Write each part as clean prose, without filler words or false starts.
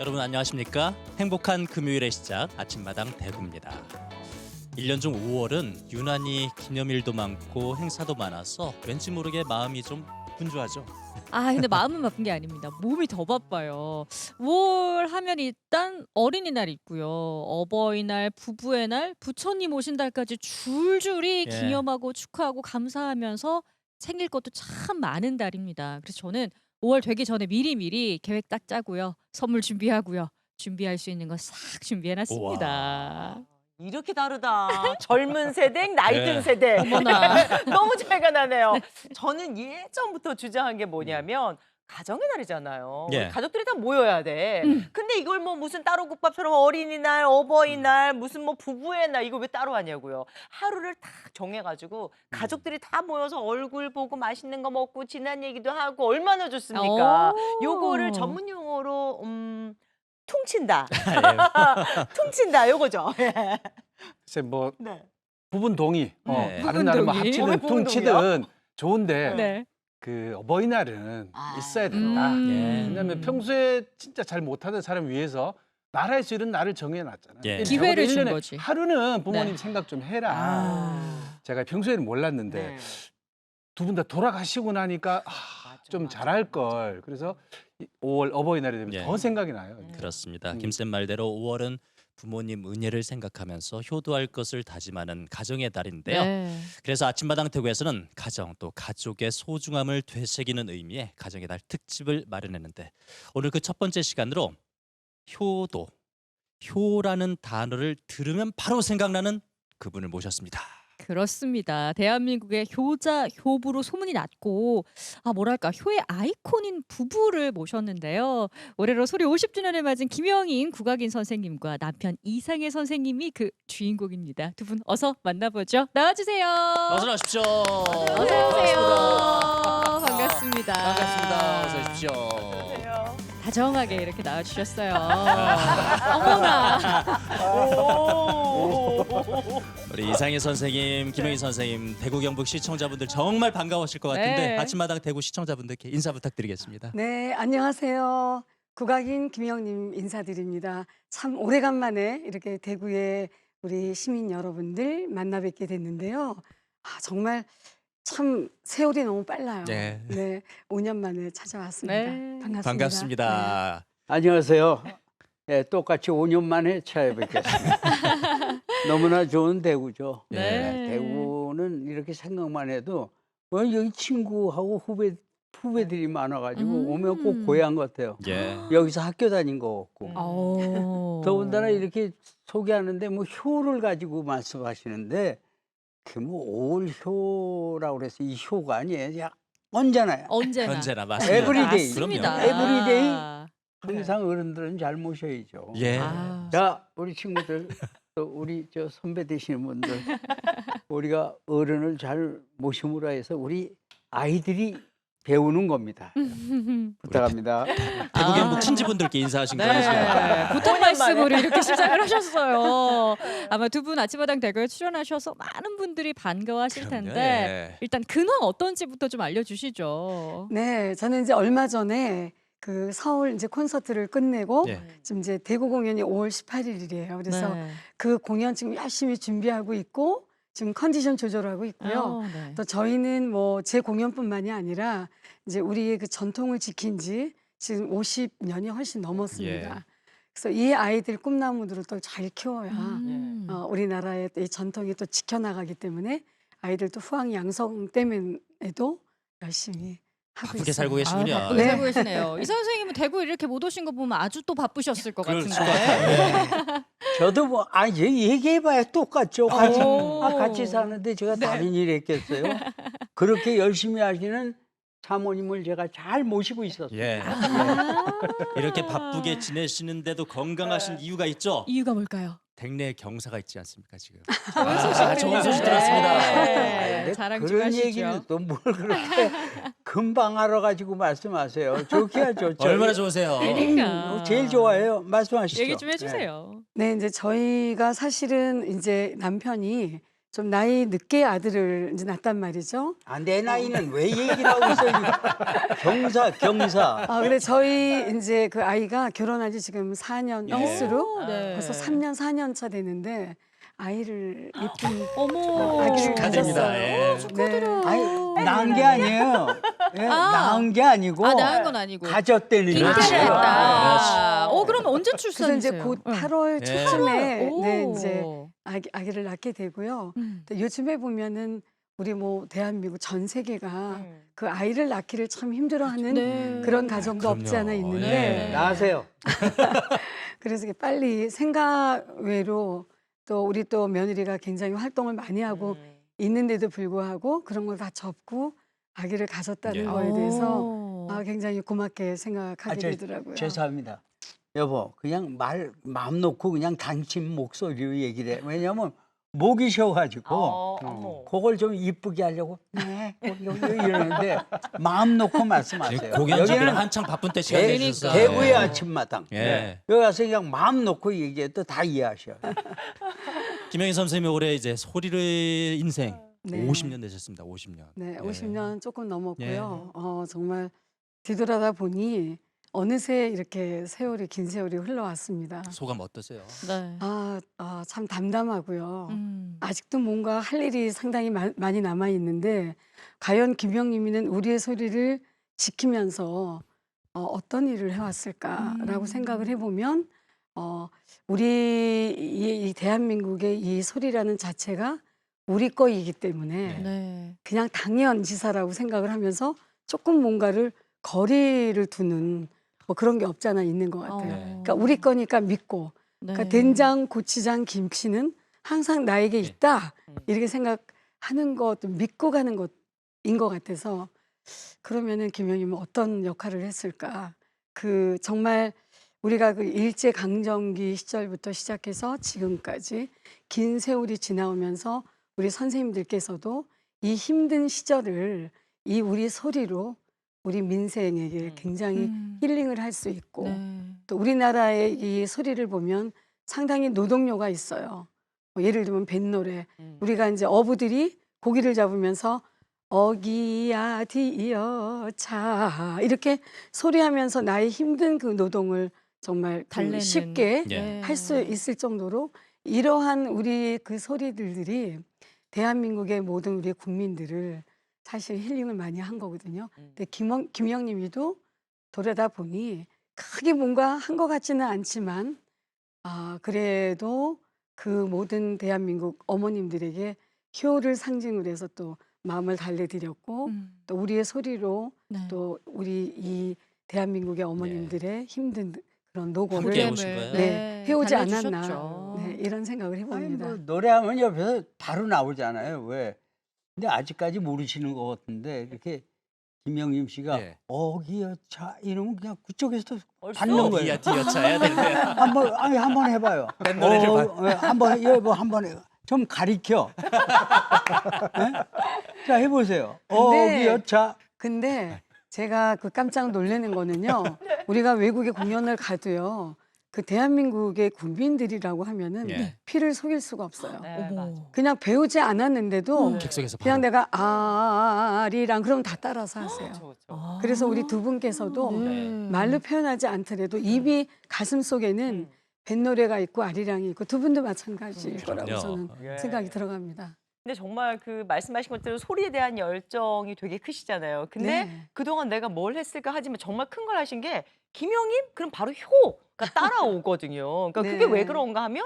여러분 안녕하십니까? 행복한 금요일의 시작 아침마당 대구입니다. 1년 중 5월은 유난히 기념일도 많고 행사도 많아서 왠지 모르게 마음이 좀 분주하죠. 근데 마음은 바쁜 게 아닙니다. 몸이 더 바빠요. 5월 하면 일단 어린이날 있고요. 어버이날, 부부의 날, 부처님 오신 달까지 줄줄이 예. 기념하고 축하하고 감사하면서 챙길 것도 참 많은 달입니다. 그래서 저는 5월 되기 전에 미리미리 계획 딱 짜고요. 선물 준비하고요. 준비할 수 있는 거 싹 준비해놨습니다. 이렇게 다르다. 젊은 세대, 나이 든 네. 세대. 어머나. 너무 차이가 나네요. 저는 예전부터 주장한 게 뭐냐면 가정의 날이잖아요. 예. 가족들이 다 모여야 돼. 근데 이걸 뭐 무슨 따로 국밥처럼 어린이날, 어버이날, 무슨 뭐 부부의 날 이거 왜 따로 하냐고요. 하루를 딱 정해가지고 가족들이 다 모여서 얼굴 보고 맛있는 거 먹고 지난 얘기도 하고 얼마나 좋습니까? 오. 요거를 전문 용어로 퉁친다. 예. 퉁친다 요거죠. 글쎄 뭐 네. 부분 동의. 네. 다른 날은 뭐 부분 동의? 왜 합치든 부분 퉁치든 좋은데 네. 그 어버이날은 있어야 된다. 예. 왜냐하면 평소에 진짜 잘 못하는 사람 위해서 나라에서 이런 날을 정해놨잖아요. 예. 기회를 준 적어도 1년에 거지. 하루는 부모님 네. 생각 좀 해라. 아. 제가 평소에는 몰랐는데 네. 두 분 다 돌아가시고 나니까 맞아, 좀 맞아, 잘할 걸. 그래서 5월 어버이날이 되면 예. 더 생각이 나요. 그렇습니다. 음. 김쌤 말대로 5월은 부모님 은혜를 생각하면서 효도할 것을 다짐하는 가정의 달인데요. 네. 그래서 아침마당 대구에서는 가정 또 가족의 소중함을 되새기는 의미의 가정의 달 특집을 마련했는데 오늘 그 첫 번째 시간으로 효도, 효라는 단어를 들으면 바로 생각나는 그분을 모셨습니다. 그렇습니다. 대한민국의 효자, 효부로 소문이 났고 뭐랄까 효의 아이콘인 부부를 모셨는데요. 올해로 소리 50주년을 맞은 김영인 국악인 선생님과 남편 이상해 선생님이 그 주인공입니다. 두 분 어서 만나보죠. 나와주세요. 어서 나오십시오. 어서 오세요. 반갑습니다. 반갑습니다. 어서 오십시오. 다정하게 이렇게 나와주셨어요. 어머나. 우리 이상희 선생님, 김영희 선생님, 대구 경북 시청자분들 정말 반가우실 것 같은데 네. 아침마당 대구 시청자분들께 인사 부탁드리겠습니다. 네, 안녕하세요. 국악인 김영님 인사드립니다. 참 오래간만에 이렇게 대구에 우리 시민 여러분들 만나 뵙게 됐는데요. 정말 참 세월이 너무 빨라요. 네. 5년 만에 찾아왔습니다. 네. 반갑습니다. 반갑습니다. 안녕하세요. 예, 똑같이 5년 만에 찾아뵙겠습니다. 너무나 좋은 대구죠. 네. 대구는 이렇게 생각만 해도 여기 친구하고 후배들이 많아가지고 오면 꼭 고향 같아요. 예. 여기서 학교 다닌 거 같고. 더군다나 이렇게 소개하는데 뭐 효를 가지고 말씀하시는데 그 뭐 5월 효라고 그래서 이 효가 아니에요. 그냥 언제나요. 언제나 맞습니다. 에브리데이. 맞습니다. 그럼요. 에브리데이. 항상 어른들은 잘 모셔야죠. 예. 자, 우리 친구들, 또 우리 저 선배 되시는 분들, 우리가 어른을 잘 모심으로 해서 우리 아이들이 배우는 겁니다. 부탁합니다. 대구 경북 친지분들께 인사하신 거예요. 네, 보통 말씀으로 이렇게 시작을 하셨어요. 아마 두 분 아침마당 대구에 출연하셔서 많은 분들이 반가워하실 그럼요, 텐데 예. 일단 근황 어떤지부터 좀 알려주시죠. 네, 저는 이제 얼마 전에 그 서울 이제 콘서트를 끝내고 예. 지금 이제 대구 공연이 5월 18일이에요. 그래서 네. 그 공연 지금 열심히 준비하고 있고 지금 컨디션 조절하고 있고요. 네. 또 저희는 뭐 제 공연뿐만이 아니라 이제 우리의 그 전통을 지킨 지 지금 50년이 훨씬 넘었습니다. 예. 그래서 이 아이들 꿈나무들을 또 잘 키워야 우리나라의 이 전통이 또 지켜나가기 때문에 아이들도 후황 양성 때문에도 열심히 하고 바쁘게 있어요. 살고 계시군요. 바쁘게 네. 살고 계시네요. 이사 선생님은 대구 이렇게 못 오신 거 보면 아주 또 바쁘셨을 것 그럴 같은데. 것 같아요. 저도 뭐, 얘기해봐야 똑같죠. 같이, 오. 같이 사는데 제가 다른 일 했겠어요. 그렇게 열심히 하시는 사모님을 제가 잘 모시고 있었어요. 예. 이렇게 바쁘게 지내시는데도 건강하신 이유가 있죠. 이유가 뭘까요? 댁내에 경사가 있지 않습니까 지금? 좋은 소식 좋은 소식 들리는데. 들었습니다. 네, 근데 자랑 좀 그런 하시죠. 얘기는 또 뭘 그렇게 금방 알아가지고 말씀하세요. 좋게 하죠. 얼마나 좋으세요? 그러니까. 제일 좋아해요. 말씀하시죠. 얘기 좀 해주세요. 네, 이제 저희가 사실은 이제 남편이 좀 나이 늦게 아들을 이제 낳았단 말이죠. 아, 내 나이는 왜 얘기를 하고 있어요? 경사. 아, 근데 저희 이제 그 아이가 결혼한 지 지금 4년 예. 횟수로 네. 벌써 3년, 4년 차 되는데 아이를 예쁜 어머. 아기를 축하드립니다. 가졌어요. 예. 축하드려요. 아니, 낳은 게 아니에요. 예, 아. 낳은 게 아니고 아, 나은 건 아니고. 가졌다는 잉태를 그렇지. 얘기예요. 했다. 그렇지. 그럼 언제 그래서 출산했어요? 이제 곧 응. 8월 예. 초쯤에 네, 오. 이제 아기를 낳게 되고요. 근데 요즘에 보면은 우리 뭐 대한민국 전 세계가 그 아이를 낳기를 참 힘들어하는 네. 그런 가정도 없지 않아 그럼요. 있는데 네. 낳으세요. 그래서 이게 빨리 생각 외로 또 우리 또 며느리가 굉장히 활동을 많이 하고 있는데도 불구하고 그런 걸 다 접고 아기를 가졌다는 예. 거에 대해서 오. 굉장히 고맙게 생각하게 되더라고요. 죄송합니다. 여보, 그냥 마음 놓고 그냥 당신 목소리로 얘기를 해. 왜냐면 목이 쉬어가지고 어머. 그걸 좀 이쁘게 하려고 네, 이러는데 마음 놓고 말씀하세요. 공연 준비를 여기는 한창 바쁜 때 시간 내주셨어요. 대구의 예. 아침마당. 예. 여기 가서 그냥 마음 놓고 얘기해도 다 이해하셔요. 김영희 선생님이 올해 이제 소리를 인생 네. 50년 되셨습니다. 50년. 네, 예. 50년 조금 넘었고요. 예. 정말 뒤돌아다 보니 어느새 이렇게 긴 세월이 흘러왔습니다. 소감 어떠세요? 네. 참 담담하고요. 음. 아직도 뭔가 할 일이 상당히 많이 남아 있는데 과연 김영림이는 우리의 소리를 지키면서 어떤 일을 해왔을까라고 생각을 해보면 우리 이 대한민국의 이 소리라는 자체가 우리 거이기 때문에 네. 그냥 당연지사라고 생각을 하면서 조금 뭔가를 거리를 두는 뭐 그런 게 없잖아 있는 것 같아요. 네. 그러니까 우리 거니까 믿고 그러니까 네. 된장, 고추장, 김치는 항상 나에게 네. 있다 이렇게 생각하는 것, 믿고 가는 것인 것 같아서 그러면은 김영림은 어떤 역할을 했을까? 그 정말 우리가 그 일제 강점기 시절부터 시작해서 지금까지 긴 세월이 지나오면서 우리 선생님들께서도 이 힘든 시절을 이 우리 소리로 우리 민생에게 굉장히 힐링을 할 수 있고 네. 또 우리나라의 이 소리를 보면 상당히 노동요가 있어요. 예를 들면 뱃노래. 우리가 이제 어부들이 고기를 잡으면서 어기야 디어 차 이렇게 소리하면서 나의 힘든 그 노동을 정말 달래는. 쉽게 예. 할 수 있을 정도로 이러한 우리 그 소리들이 대한민국의 모든 우리 국민들을 사실 힐링을 많이 한 거거든요. 근데 김영림이도 돌아다 보니 크게 뭔가 한 것 같지는 않지만 그래도 그 모든 대한민국 어머님들에게 효를 상징으로 해서 또 마음을 달래드렸고 또 우리의 소리로 네. 또 우리 이 대한민국의 어머님들의 힘든 그런 노고를 함께 해오신 거예요? 네, 해오지 달래주셨죠. 않았나 네, 이런 생각을 아니 해봅니다. 뭐 노래하면 옆에서 바로 나오잖아요. 왜? 근데 아직까지 모르시는 것 같은데 이렇게 김영림 씨가 예. 어기여차 이러면 그냥 그쪽에서도 벌써? 받는 거예요. 어디야 뒤여쳐야 되는데. 한번 해봐요. 뱃노래를 한번 해. 좀 가리켜. 네? 자 해보세요. 근데- 어기여차. 근데 제가 그 깜짝 놀라는 거는요. 우리가 외국에 공연을 가도요. 그 대한민국의 국민들이라고 하면은 예. 피를 속일 수가 없어요. 네, 어머. 맞아. 그냥 배우지 않았는데도 객석에서 그냥 바로. 내가 아리랑 그러면 다 따라서 하세요. 그렇죠. 그래서 우리 두 분께서도 네. 말로 표현하지 않더라도 입이 가슴 속에는 뱃노래가 있고 아리랑이 있고 두 분도 마찬가지일 거라고 그럼요. 저는 예. 생각이 들어갑니다. 근데 정말 그 말씀하신 것대로 소리에 대한 열정이 되게 크시잖아요. 근데 네. 그동안 내가 뭘 했을까 하지만 정말 큰 걸 하신 게 김영임? 그럼 바로 효가 따라오거든요. 그러니까 그게 네. 왜 그런가 하면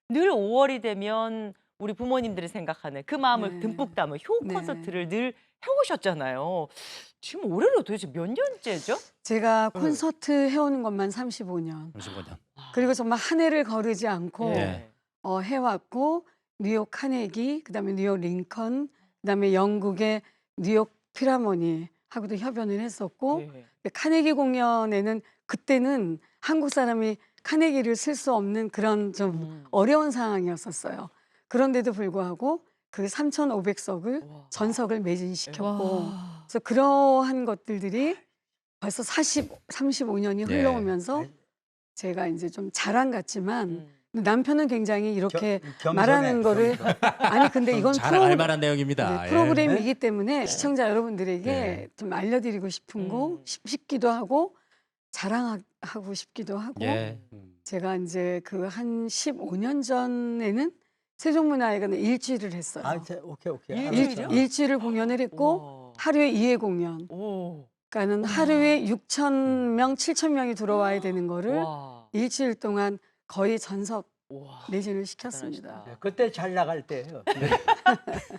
늘 5월이 되면 우리 부모님들이 생각하는 그 마음을 네. 듬뿍 담은 효 네. 콘서트를 늘 해오셨잖아요. 지금 올해로 도대체 몇 년째죠? 제가 네. 콘서트 해오는 것만 35년. 35년. 그리고 정말 한 해를 거르지 않고 예. 해왔고 뉴욕 카네기, 그다음에 뉴욕 링컨, 그다음에 영국의 뉴욕 필하모니 하고도 협연을 했었고 예. 카네기 공연에는 그때는 한국 사람이 카네기를 쓸 수 없는 그런 좀 어려운 상황이었었어요. 그런데도 불구하고 그 3,500석을 와. 전석을 매진시켰고 와. 그래서 그러한 것들이 벌써 35년이 예. 흘러오면서 제가 이제 좀 자랑 같지만 남편은 굉장히 이렇게 겸손해, 말하는 거를 겸손. 아니 근데 이건 잘 알만한 내용입니다. 네, 예. 프로그램이기 때문에 시청자 여러분들에게 네. 좀 알려드리고 싶은 거 싶기도 하고 자랑하고 싶기도 하고 예. 제가 이제 그 한 15년 전에는 세종문화회관에 일주일을 했어요. 오케이. 일주일이요? 일주일을 공연을 했고 우와. 하루에 2회 공연. 오. 그러니까는 하루에 6천 명, 7천 명이 들어와야 되는 거를 와. 일주일 동안 거의 전석 와. 매진을 시켰습니다. 대단하시다. 그때 잘 나갈 때예요.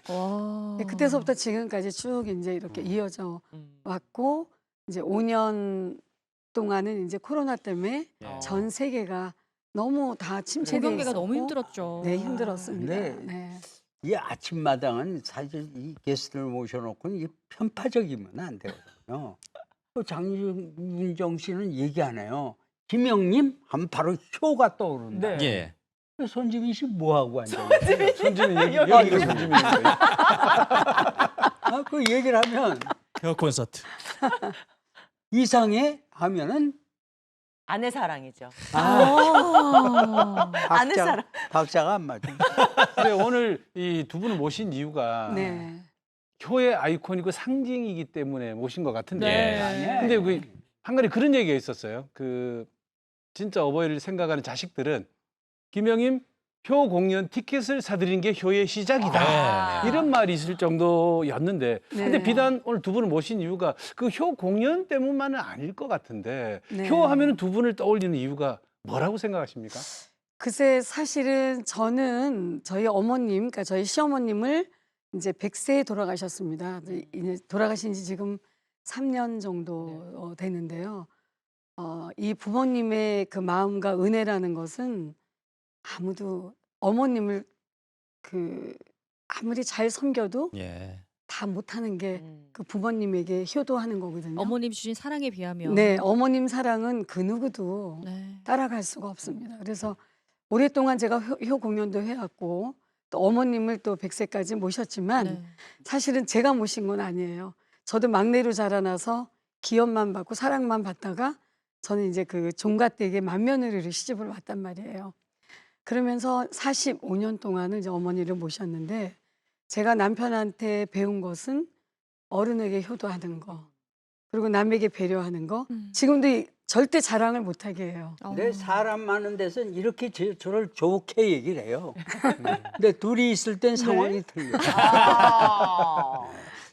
와. 네, 그때서부터 지금까지 쭉 이제 이렇게 이어져 왔고 이제 5년 동안은 이제 코로나 때문에 예. 전 세계가 너무 다 침체돼 공연계가 있었고 너무 힘들었죠. 네, 힘들었습니다. 네. 네. 이 아침마당은 사실 이 게스트를 모셔놓고는 이 편파적이면 안 되거든요. 장윤정 씨는 얘기 안 해요. 김영님 하면 바로 효가 떠오른다. 네. 예. 손지민 씨 뭐 하고 앉아 있어요? 손지민 여기 여기가 손지민인 거예요. 그 얘기를 하면 혀 콘서트. 이상해 하면은 아내 사랑이죠. 아. 아는 사람. 박자가 안 맞아. 근데 오늘 이 두 분을 모신 이유가 네. 효의 아이콘이고 상징이기 때문에 모신 것 같은데. 네. 근데 그 한 가지 그런 얘기가 있었어요. 그 진짜 어버이를 생각하는 자식들은 김영임 효 공연 티켓을 사드린 게 효의 시작이다. 네. 이런 말이 있을 정도였는데, 근데 네. 비단 오늘 두 분을 모신 이유가 그 효 공연 때문만은 아닐 것 같은데, 네. 효 하면은 두 분을 떠올리는 이유가 뭐라고 생각하십니까? 글쎄 사실은 저는 저희 어머님, 그러니까 저희 시어머님을 이제 100세에 돌아가셨습니다. 이제 돌아가신 지 지금 3년 정도 되는데요. 이 부모님의 그 마음과 은혜라는 것은 아무도 어머님을 그 아무리 잘 섬겨도 예. 다 못하는 게 그 부모님에게 효도하는 거거든요. 어머님 주신 사랑에 비하면. 네, 어머님 사랑은 그 누구도 네. 따라갈 수가 없습니다. 그래서 오랫동안 제가 효 공연도 해왔고 또 어머님을 또 100세까지 모셨지만 네. 사실은 제가 모신 건 아니에요. 저도 막내로 자라나서 기업만 받고 사랑만 받다가 저는 이제 그 종갓댁에 맏며느리로 시집을 왔단 말이에요. 그러면서 45년 동안을 이제 어머니를 모셨는데 제가 남편한테 배운 것은 어른에게 효도하는 거 그리고 남에게 배려하는 거 지금도 절대 자랑을 못하게 해요. 근데 사람 많은 데서는 이렇게 저를 좋게 얘기를 해요. 근데 둘이 있을 땐 상황이 틀려. 아.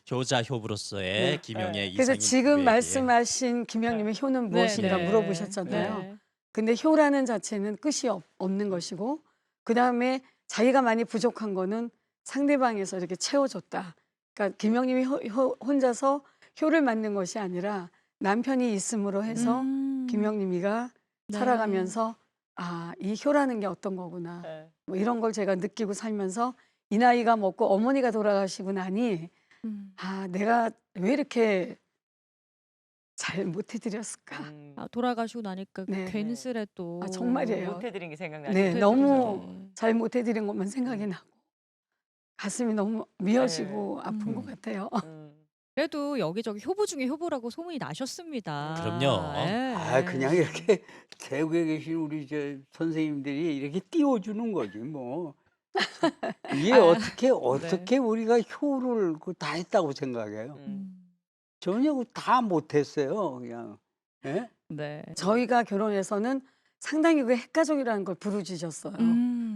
효자 효부로서의 김영의 그래서 이상인 지금 부부에게. 말씀하신 김영님의 효는 무엇인가 네. 물어보셨잖아요. 네. 근데 효라는 자체는 끝이 없는 것이고 그 다음에 자기가 많이 부족한 거는 상대방에서 이렇게 채워줬다. 그러니까 김영님이 혼자서 효를 만든 것이 아니라 남편이 있음으로 해서 김영님이가 네. 살아가면서 아, 이 효라는 게 어떤 거구나. 네. 뭐 이런 걸 제가 느끼고 살면서 이 나이가 먹고 어머니가 돌아가시고 나니 아, 내가 왜 이렇게 잘 못해드렸을까. 아, 돌아가시고 나니까 그 네. 괜스레 또. 아, 정말이에요. 못해드린 게 생각나요. 네, 못해드리죠. 너무 잘 못해드린 것만 생각이 나고 가슴이 너무 미어지고 아픈 것 같아요. 그래도 여기저기 효부 중에 효부라고 소문이 나셨습니다. 그럼요. 네. 아, 그냥 이렇게 대구에 계신 우리 저 선생님들이 이렇게 띄워주는 거지 뭐. 이게 어떻게 우리가 효를 다 했다고 생각해요. 전혀 다 못했어요, 그냥. 예? 네. 저희가 결혼해서는 상당히 그 핵가족이라는 걸 부르짖었어요.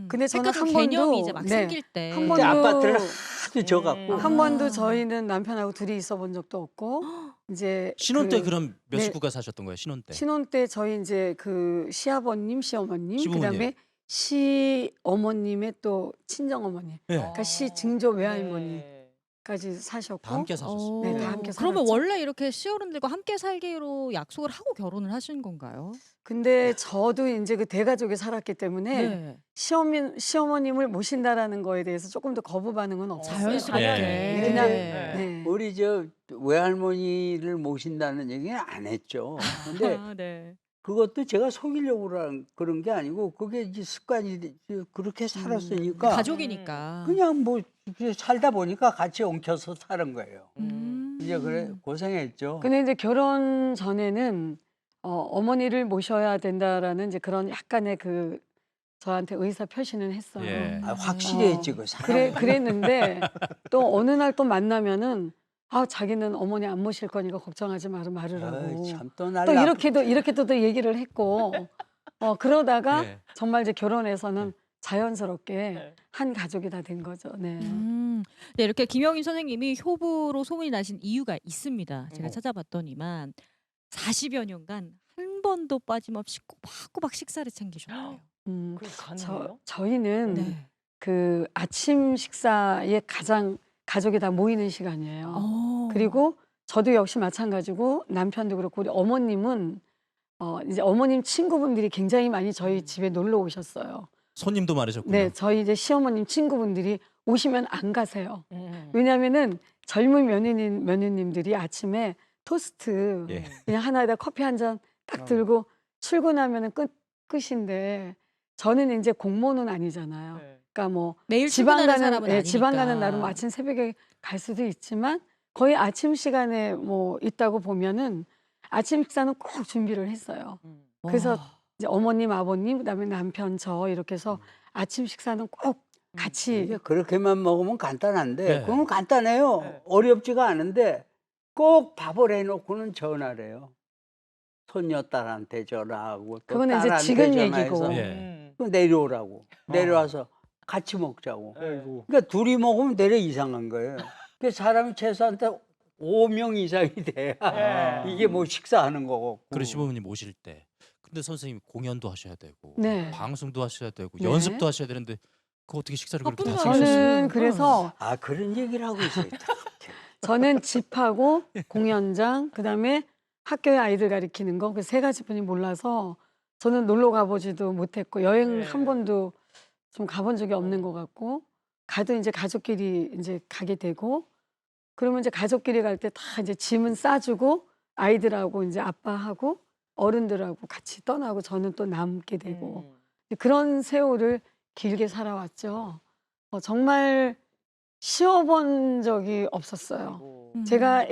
근데 저는 핵가족 한 번도 개념이 이제 막 네, 생길 때. 한 이제 번도 아파트를 하도 져갖고. 한 번도 저희는 남편하고 둘이 있어 본 적도 없고 이제 신혼 때 그 그럼 몇 네. 식구가 사셨던 거예요? 신혼 때. 신혼 때 저희 이제 그 시아버님, 시어머님, 시부모님. 그다음에 시어머님의 또 친정어머니, 예. 그러니까 시증조 외할머니까지 사셨고 다 함께 사셨어요. 네, 다 함께 그러면 살았죠. 원래 이렇게 시어른들과 함께 살기로 약속을 하고 결혼을 하신 건가요? 근데 저도 이제 그 대가족에 살았기 때문에 시어머님을 모신다라는 거에 대해서 조금 더 거부 반응은 없었어요. 자연스럽게. 네. 그냥 네. 네. 우리 저 외할머니를 모신다는 얘기는 안 했죠. 근데 아, 네. 그것도 제가 속이려고 그런 게 아니고 그게 이제 습관이 그렇게 살았으니까 가족이니까. 그냥 뭐 살다 보니까 같이 엉켜서 사는 거예요. 이제 그래 고생했죠. 근데 이제 결혼 전에는 어머니를 모셔야 된다라는 이제 그런 약간의 그 저한테 의사 표시는 했어요. 예. 확실히 했지 그 사람. 그랬는데 또 어느 날 또 만나면은 자기는 어머니 안 모실 거니까 걱정하지 말으라고. 참또 또 이렇게도 또 얘기를 했고 그러다가 예. 정말 이제 결혼해서는 자연스럽게 네. 한 가족이 다 된 거죠. 네. 네, 이렇게 김영인 선생님이 효부로 소문이 나신 이유가 있습니다. 제가 어. 찾아봤더니만 40여 년간 한 번도 빠짐없이 꼬박꼬박 식사를 챙기셨대요. 그게 가능해요? 저희는 네. 그 아침 식사에 가장 가족이 다 모이는 시간이에요. 그리고 저도 역시 마찬가지고 남편도 그렇고 우리 어머님은 이제 어머님 친구분들이 굉장히 많이 저희 집에 놀러 오셨어요. 손님도 많으셨군요. 네, 저희 이제 시어머님 친구분들이 오시면 안 가세요. 음. 왜냐하면은 젊은 며느님들이 아침에 토스트 예. 그냥 하나에다 커피 한 잔 딱 어. 들고 출근하면은 끝인데 저는 이제 공무원은 아니잖아요. 네. 그러니까 뭐 매일 지방 출근하는 가는 사람은 아니니까. 지방 가는 날은 뭐 아침 새벽에 갈 수도 있지만 거의 아침 시간에 뭐 있다고 보면은 아침 식사는 꼭 준비를 했어요. 그래서 와. 이제 어머님, 아버님, 그다음에 남편 저 이렇게 해서 아침 식사는 꼭 같이 이게 그렇게만 먹으면 간단한데 네. 그건 간단해요. 네. 어렵지가 않은데 꼭 밥을 해놓고는 전화를 해요. 손녀딸한테 전화하고 또 그거는 이제 딸한테 지금 전화해서 얘기고. 예. 또 내려오라고. 내려와서 같이 먹자고. 아이고. 그러니까 둘이 먹으면 되레 이상한 거예요. 그 사람이 최소한 5명 이상이 돼야 네. 이게 뭐 식사하는 거고. 그리고 시부모님 오실 때. 근데 선생님 공연도 하셔야 되고 네. 방송도 하셔야 되고 네. 연습도 하셔야 되는데 그 어떻게 식사를 그렇게 다 바쁜 챙기셨어요? 저는 그래서 아 그런 얘기를 하고 있어요. 저는 집하고 공연장 그다음에 학교에 아이들 가르치는 거 그 세 가지뿐이 몰라서 저는 놀러 가보지도 못했고 여행 네. 한 번도 좀 가본 적이 없는 것 같고 가도 이제 가족끼리 이제 가게 되고 그러면 이제 가족끼리 갈 때 다 이제 짐은 싸주고 아이들하고 이제 아빠하고 어른들하고 같이 떠나고 저는 또 남게 되고 그런 세월을 길게 살아왔죠. 정말 쉬어본 적이 없었어요. 제가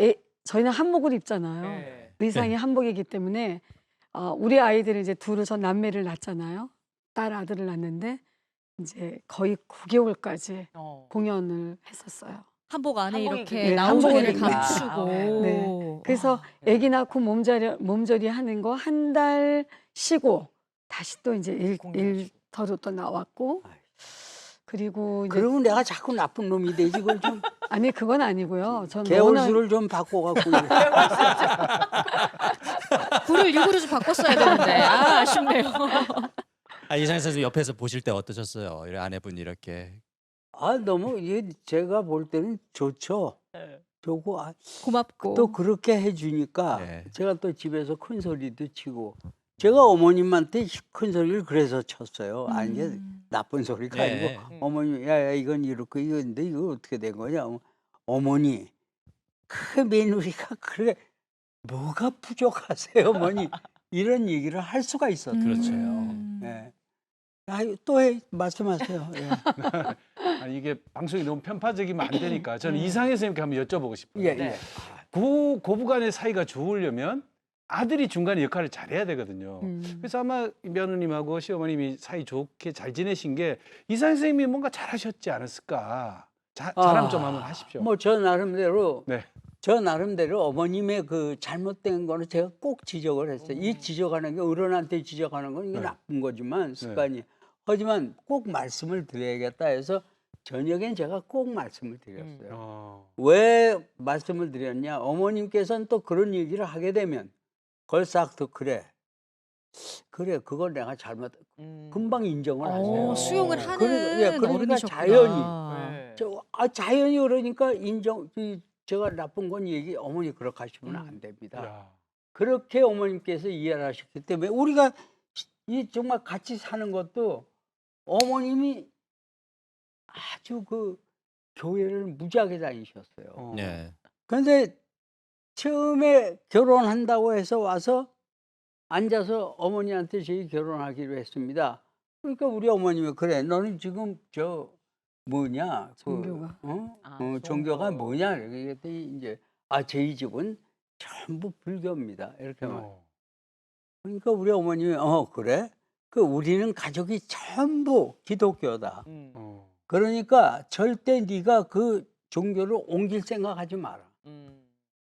저희는 한복을 입잖아요. 네. 의상이 네. 한복이기 때문에 우리 아이들은 이제 둘을 저 남매를 낳잖아요. 딸 아들을 낳는데 이제 거의 9개월까지 공연을 했었어요. 한복 안에 한복이 이렇게 네, 나오기를 한복을 감추고. 네. 그래서 네. 아기 낳고 몸조리 하는 거 한 달 쉬고 다시 또 이제 공연하시고. 일터로 또 나왔고 그리고 이제 그러면 내가 자꾸 나쁜 놈이 되지 그걸 좀 아니 그건 아니고요. 전 워낙 개월수를 좀 바꿔갖고 굴을 6으로 좀 바꿨어야 되는데 아쉽네요. 이상현 선생님 옆에서 보실 때 어떠셨어요? 이 아내분이 이렇게 너무 이게 제가 볼 때는 좋죠. 네. 좋고 고맙고. 또 그렇게 해주니까 네. 제가 또 집에서 큰 소리도 치고 제가 어머님한테 큰 소리를 그래서 쳤어요. 아니 이게 나쁜 소리가 네. 아니고 어머님 야야 이건 이렇게 이건데 이거 어떻게 된 거냐. 어머니 그 며느리가 그래 뭐가 부족하세요 어머니 이런 얘기를 할 수가 있었어요. 그렇죠. 예. 또 말씀하세요. 예. 아니, 이게 방송이 너무 편파적이면 안 되니까 저는 이상해 선생님께 한번 여쭤보고 싶어요. 예, 네. 예. 고부간의 사이가 좋으려면 아들이 중간에 역할을 잘해야 되거든요. 그래서 아마 며느님하고 시어머님이 사이 좋게 잘 지내신 게 이상해 선생님이 뭔가 잘하셨지 않았을까. 자랑 좀 한번 하십시오. 뭐 저 나름대로 네. 어머님의 그 잘못된 거는 제가 꼭 지적을 했어요. 이 지적하는 게 어른한테 지적하는 건 이게 네. 나쁜 거지만 습관이. 하지만 꼭 말씀을 드려야겠다 해서 저녁엔 제가 꼭 말씀을 드렸어요. 왜 말씀을 드렸냐? 어머님께서는 또 그런 얘기를 하게 되면 걸싹 또 그래 그걸 내가 잘못 금방 인정을 하세요. 수용을 하는 그러니까 어른이셨구나. 자연히. 자연히 그러니까 제가 나쁜 건 어머니 그렇게 하시면 안 됩니다. 야. 그렇게 어머님께서 이해를 하셨기 때문에 우리가 정말 같이 사는 것도 어머님이 아주 그 교회를 무지하게 다니셨어요. 네. 그런데 처음에 결혼한다고 해서 와서 앉아서 어머니한테 저희 결혼하기로 했습니다. 그러니까 우리 어머님이 그래 너는 지금 뭐냐 종교가. 종교가 뭐냐 그랬더니 이제 저희 집은 전부 불교입니다 이렇게 말. 그러니까 우리 어머님이 그래 그 우리는 가족이 전부 기독교다. 어. 그러니까 절대 네가 그 종교를 옮길 생각하지 마라.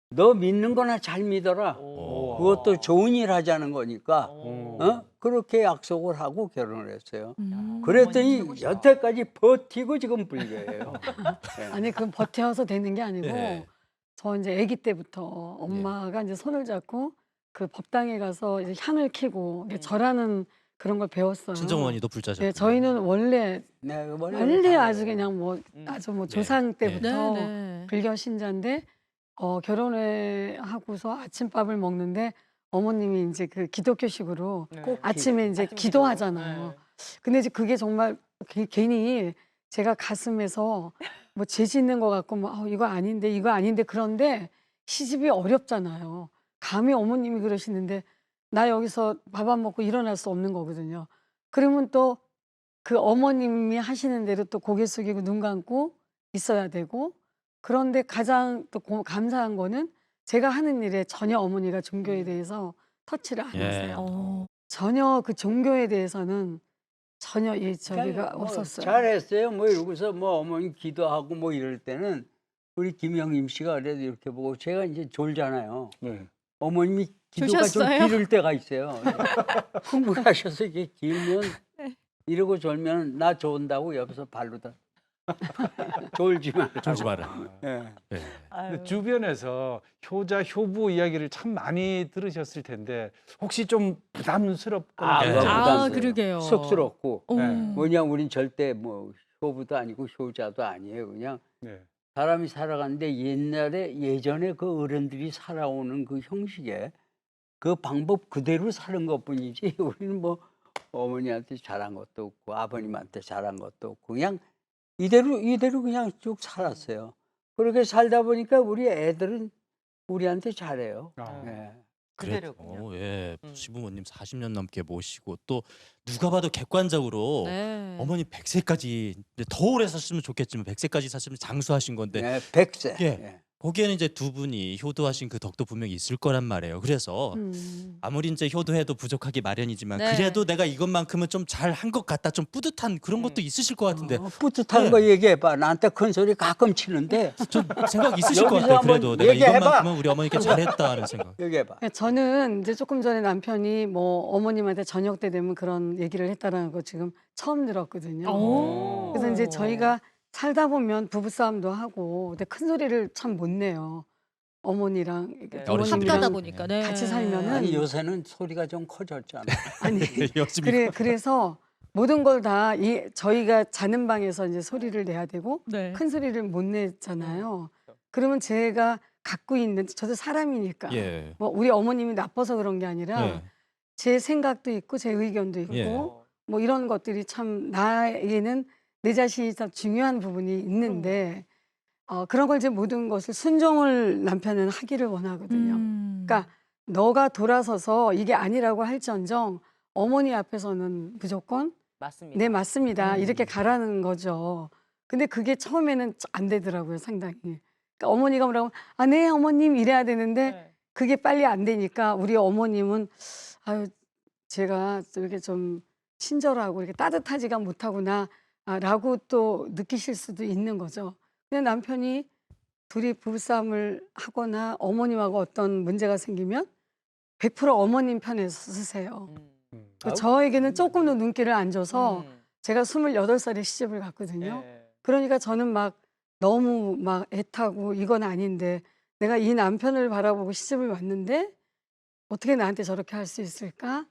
너 믿는 거나 잘 믿어라. 오. 그것도 좋은 일 하자는 거니까. 오. 그렇게 약속을 하고 결혼을 했어요. 음. 그랬더니 최고시다. 여태까지 버티고 지금 불교예요. 네. 아니 그건 버텨서 되는 게 아니고 네. 저 이제 아기 때부터 엄마가 이제 손을 잡고 그 법당에 가서 이제 향을 켜고 이게 절하는 그런 걸 배웠어요. 친정어머니도 불자셨고. 네, 저희는 원래 네, 원래 아주 그냥 뭐 아주 뭐 네. 조상 네, 때부터 네. 불교 신자인데 결혼을 하고서 아침밥을 먹는데 어머님이 이제 그 기독교식으로 네. 아침에 이제 아침 기도하잖아요. 기도. 근데 이제 그게 정말 괜히 제가 가슴에서 뭐 죄 짓는 것 같고 뭐 이거 아닌데 그런데 시집이 어렵잖아요. 감히 어머님이 그러시는데 나 여기서 밥 안 먹고 일어날 수 없는 거거든요. 그러면 또 그 어머님이 하시는 대로 또 고개 숙이고 눈 감고 있어야 되고 그런데 가장 또 감사한 거는 제가 하는 일에 전혀 어머니가 종교에 대해서 터치를 안 예. 하세요. 어. 전혀 그 종교에 대해서는 전혀 저기가 뭐 없었어요. 잘했어요. 뭐 이러고서 뭐 어머니 기도하고 뭐 이럴 때는 우리 김영임 씨가 그래도 이렇게 보고 제가 이제 졸잖아요. 네. 어머님이 기도가 좀 조셨어요? 길을 때가 있어요. 흥분하셔서 이게 길면 네. 이러고 졸면 나 좋은다고 옆에서 발로다 졸지 마. 졸지 마라. 예. 네. 아유. 근데 주변에서 효자, 효부 이야기를 참 많이 들으셨을 텐데 혹시 좀 부담스럽거나 네. 그거 아, 부담스러워요. 그러게요. 쑥스럽고 어. 네. 뭐냐 우린 절대 뭐 효부도 아니고 효자도 아니에요. 그냥 네. 사람이 살아가는데 예전에 그 어른들이 살아오는 그 형식에 그 방법 그대로 사는 것뿐이지 우리는 뭐 어머니한테 잘한 것도 없고 아버님한테 잘한 것도 없고 그냥 이대로 그냥 쭉 살았어요. 그렇게 살다 보니까 우리 애들은 우리한테 잘해요. 아. 예. 그대로군요. 예. 음. 시부모님 40년 넘게 모시고 또 누가 봐도 객관적으로 네. 어머니 100세까지 더 오래 사시면 좋겠지만 100세까지 사시면 장수하신 건데 네, 100세. 예. 예. 거기에는 이제 두 분이 효도하신 그 덕도 분명히 있을 거란 말이에요. 그래서 아무리 이제 효도해도 부족하기 마련이지만 네. 그래도 내가 이것만큼은 좀 잘 한 것 같다. 좀 뿌듯한 그런 것도 있으실 것 같은데 뿌듯한 네. 거 얘기해봐. 나한테 큰 소리 가끔 치는데 좀 생각 있으실 것 여기서 같아요. 한번 그래도 내가 얘기해봐. 이것만큼은 우리 어머니께 잘했다 하는 생각. 얘기해봐. 저는 이제 조금 전에 남편이 뭐 어머님한테 저녁 때 되면 그런 얘기를 했다라는 거 지금 처음 들었거든요. 오. 그래서 이제 저희가 살다 보면 부부싸움도 하고 근데 큰 소리를 참 못 내요. 어머니랑 이렇게 네. 어르신들이랑. 함께하다 부모님이랑 보니까 네. 같이 살면은 아니 요새는 소리가 좀 커졌잖아. 아니 요즘이 그래서 모든 걸 다 저희가 자는 방에서 이제 소리를 내야 되고 네. 큰 소리를 못 내잖아요. 그러면 제가 갖고 있는 저도 사람이니까 예. 뭐 우리 어머님이 나빠서 그런 게 아니라 예. 제 생각도 있고 제 의견도 있고 예. 뭐 이런 것들이 참 나에게는 내 자신이 참 중요한 부분이 있는데 그런 걸 이제 모든 것을 순종을 남편은 하기를 원하거든요. 그러니까 너가 돌아서서 이게 아니라고 할지언정 어머니 앞에서는 무조건 맞습니다. 네 맞습니다 이렇게 가라는 거죠. 근데 그게 처음에는 안 되더라고요 상당히. 그러니까 어머니가 뭐라고 네 어머님 이래야 되는데 네. 그게 빨리 안 되니까 우리 어머님은 아유 제가 이렇게 좀 친절하고 이렇게 따뜻하지가 못하구나 라고 또 느끼실 수도 있는 거죠. 근데 남편이 둘이 부부싸움을 하거나 어머님하고 어떤 문제가 생기면 100% 어머님 편에 서세요. 음. 저에게는 조금도 눈길을 안 줘서 음. 제가 28살에 시집을 갔거든요. 네. 그러니까 저는 막 너무 막 애타고 이건 아닌데 내가 이 남편을 바라보고 시집을 왔는데 어떻게 나한테 저렇게 할 수 있을까?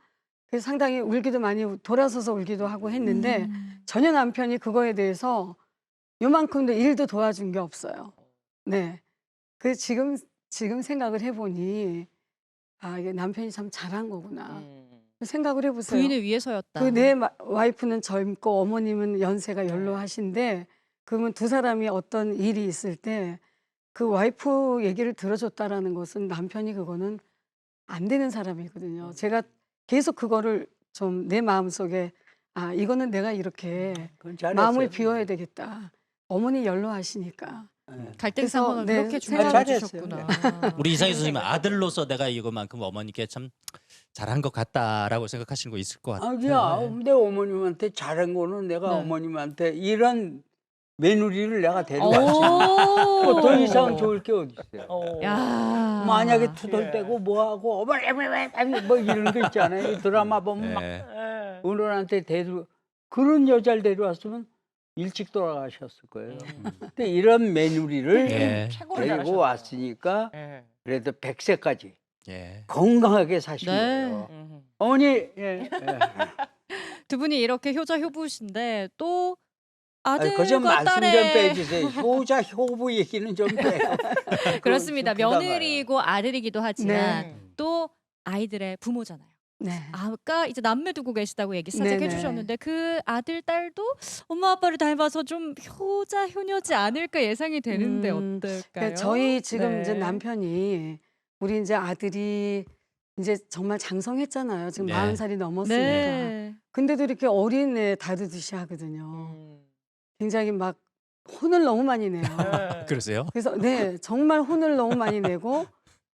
그래서 상당히 울기도 많이 돌아서서 울기도 하고 했는데 전혀 남편이 그거에 대해서 요만큼도 일도 도와준 게 없어요. 네. 그 지금 생각을 해보니 이게 남편이 참 잘한 거구나. 생각을 해보세요. 부인을 위해서였다. 그 내 와이프는 젊고 어머님은 연세가 연로하신데 그러면 두 사람이 어떤 일이 있을 때 그 와이프 얘기를 들어줬다라는 것은 남편이 그거는 안 되는 사람이거든요. 제가 계속 그거를 좀 내 마음속에 이거는 내가 이렇게 그건 잘했어요. 마음을 비워야 되겠다. 어머니 연로하시니까 갈등 그래서, 상황을 네, 그렇게 생각을 중화해 잘했어요. 주셨구나. 우리 이상희 선생님 아들로서 내가 이거만큼 어머니께 참 잘한 것 같다라고 생각하시는 거 있을 것 같아요. 아니야. 네. 내 어머님한테 잘한 거는 내가 네. 어머님한테 이런 며느리를 내가 데려왔지. 뭐더 이상 좋을 게 어디 있어요. 야. 만약에 투덜대고 뭐하고 어머니 뭐 이런 거 있잖아요. 이 드라마 보면 막 네. 어른한테 그런 여자를 데려왔으면 일찍 돌아가셨을 거예요. 근데 이런 며느리를 예. 최고로 데리고 잘하셨네요. 왔으니까 예. 그래도 100세까지 예. 건강하게 사신 네. 거예요. 음. 어머니, 예. 두 분이 이렇게 효자 효부신데 또 그 좀 아들과 말씀 좀 딸의 빼주세요. 효자 효부 얘기는 좀 빼요. 그렇습니다. 그건 좀 며느리이고 아들이기도 하지만 네. 또 아이들의 부모잖아요. 네. 아까 이제 남매 두고 계시다고 얘기 살짝 네네. 해주셨는데 그 아들 딸도 엄마 아빠를 닮아서 좀 효자 효녀지 않을까 예상이 되는데 어떨까요? 그러니까 저희 지금 네. 이제 남편이 우리 이제 아들이 이제 정말 장성했잖아요. 지금 네. 40살이 넘었으니까. 네. 근데도 이렇게 어린애 다루듯이 하거든요. 음. 굉장히 막 혼을 너무 많이 내요. 네. 그러세요? 그래서 네, 정말 혼을 너무 많이 내고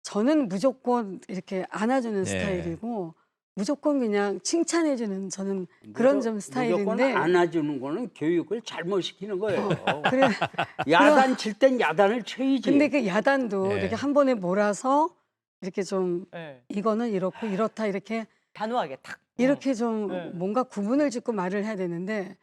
저는 무조건 이렇게 안아주는 네. 스타일이고 무조건 그냥 칭찬해주는 저는 그런 좀 스타일인데. 무조건 안아주는 거는 교육을 잘못 시키는 거예요. 그래. 야단 칠 땐 야단을 쳐야지. 근데 그 야단도 네. 이렇게 한 번에 몰아서 이렇게 좀 네. 이거는 이렇고 이렇다 이렇게 단호하게 탁. 이렇게 좀 네. 뭔가 구분을 짓고 말을 해야 되는데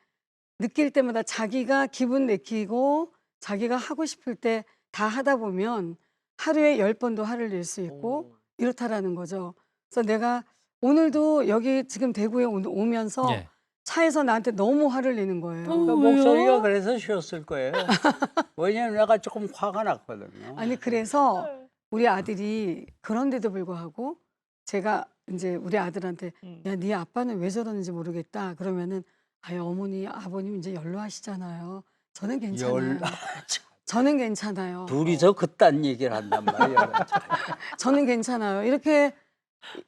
느낄 때마다 자기가 기분 내키고 자기가 하고 싶을 때 다 하다 보면 하루에 10번도 화를 낼 수 있고 이렇다라는 거죠. 그래서 내가 오늘도 여기 지금 대구에 오면서 예. 차에서 나한테 너무 화를 내는 거예요. 그 목소리가 그래서 쉬었을 거예요. 왜냐면 내가 조금 화가 났거든요. 아니 그래서 우리 아들이 그런데도 불구하고 제가 이제 우리 아들한테 야, 네 아빠는 왜 저러는지 모르겠다. 그러면은 아유 어머니 아버님 이제 연로하시잖아요. 저는 괜찮아요. 저는 괜찮아요. 둘이서 그딴 얘기를 한단 말이에요. 저는 괜찮아요. 이렇게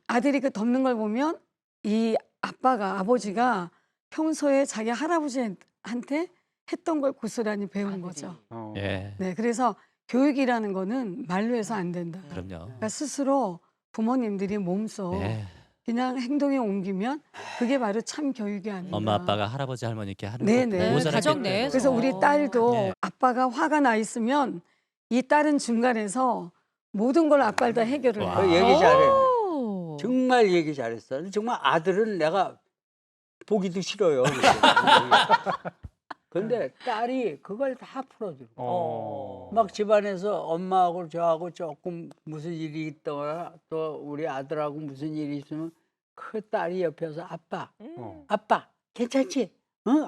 아들이 그 덮는 걸 보면 이 아버지가 평소에 자기 할아버지한테 했던 걸 고스란히 배운 거죠. 예. 네, 그래서 교육이라는 거는 말로 해서 안 된다. 그럼요. 그러니까 스스로 부모님들이 몸소 예. 그냥 행동에 옮기면 그게 바로 참 교육이 아닌가. 엄마 아빠가 할아버지 할머니께 하는 네, 거 네. 보고 네, 자랐기 가정 때문에. 내에서. 그래서 우리 딸도 네. 아빠가 화가 나 있으면 이 딸은 중간에서 모든 걸 아빠를 다 해결을 와. 해요. 얘기 잘해. 오. 정말 얘기 잘했어. 정말 아들은 내가 보기도 싫어요. 근데 딸이 그걸 다 풀어주고 막 집안에서 엄마하고 저하고 조금 무슨 일이 있거나 또 우리 아들하고 무슨 일이 있으면 그 딸이 옆에서 아빠 괜찮지? 응?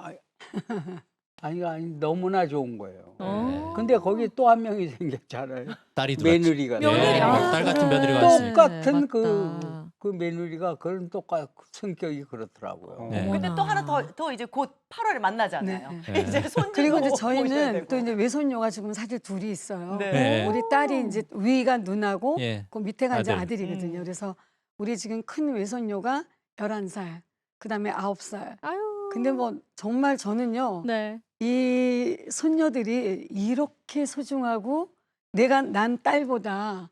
아니 너무나 좋은 거예요. 어. 근데 거기 또 한 명이 생겼잖아요. 딸이 들어왔지. 며느리가. 며느리. 네. 아, 딸 같은 그래. 며느리가 있으니까. 똑같은 맞다. 그 며느리가 그런 똑같 성격이 그렇더라고요. 네. 근데 또 하나 더 이제 곧 8월에 만나잖아요. 네. 네. 이제 손주 그리고 이제 모셔야 저희는 되고. 또 이제 외손녀가 지금 사실 둘이 있어요. 네. 네. 우리 딸이 이제 위가 누나고 예. 그 밑에가 이제 아들. 아들이거든요. 그래서 우리 지금 큰 외손녀가 11살, 그다음에 9살. 아유. 근데 뭐 정말 저는요. 네. 이 손녀들이 이렇게 소중하고 내가 난 딸보다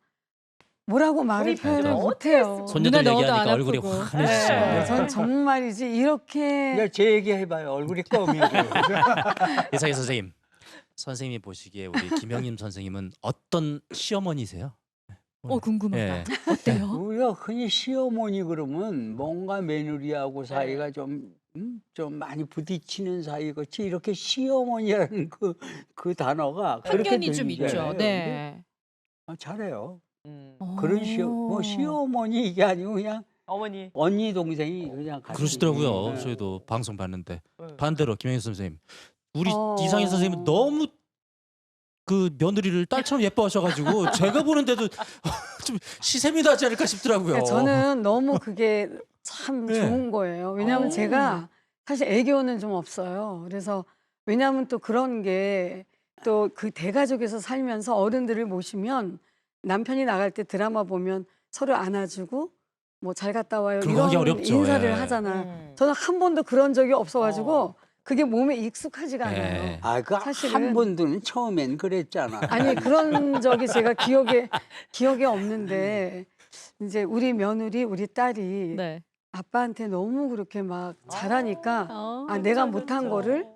뭐라고 말을 표현을 맞아. 못해요. 손녀들 누나 넣어도 얘기하니까 안 얼굴이 아프고. 환해지죠. 네, 전 정말이지 이렇게 야, 제 얘기 해봐요. 얼굴이 검이에요. 이상희 선생님, 선생님이 보시기에 우리 김영림 선생님은 어떤 시어머니세요? 궁금하다. 예. 어때요? 우리가 흔히 시어머니 그러면 뭔가 며느리하고 사이가 좀 많이 부딪히는 사이같이 이렇게 시어머니라는 그 단어가 그렇게 편견이 좀 들리잖아요. 있죠. 네. 근데, 잘해요. 어. 그런 시어머니 이게 아니고 그냥 어머니. 언니 동생이 그냥 같이. 그러시더라고요. 네. 저희도 방송 봤는데 네. 반대로 김영림 선생님, 우리 어. 이상희 선생님은 너무 그 며느리를 딸처럼 예뻐하셔가지고 제가 보는데도 좀 시샘이 나지 않을까 싶더라고요. 그러니까 저는 너무 그게 참 네. 좋은 거예요. 왜냐하면 제가 사실 애교는 좀 없어요. 그래서 왜냐하면 또 그런 게 또 그 대가족에서 살면서 어른들을 모시면 남편이 나갈 때 드라마 보면 서로 안아주고 뭐 잘 갔다 와요 그런 거 하기 이런 어렵죠. 인사를 예. 하잖아요. 저는 한 번도 그런 적이 없어가지고 그게 몸에 익숙하지가 네. 않아요. 아, 그 사실은- 한 번도는 처음엔 그랬잖아. 아니 그런 적이 제가 기억에 없는데 이제 우리 며느리 우리 딸이 네. 아빠한테 너무 그렇게 막 잘하니까 어. 아 내가 못한 거를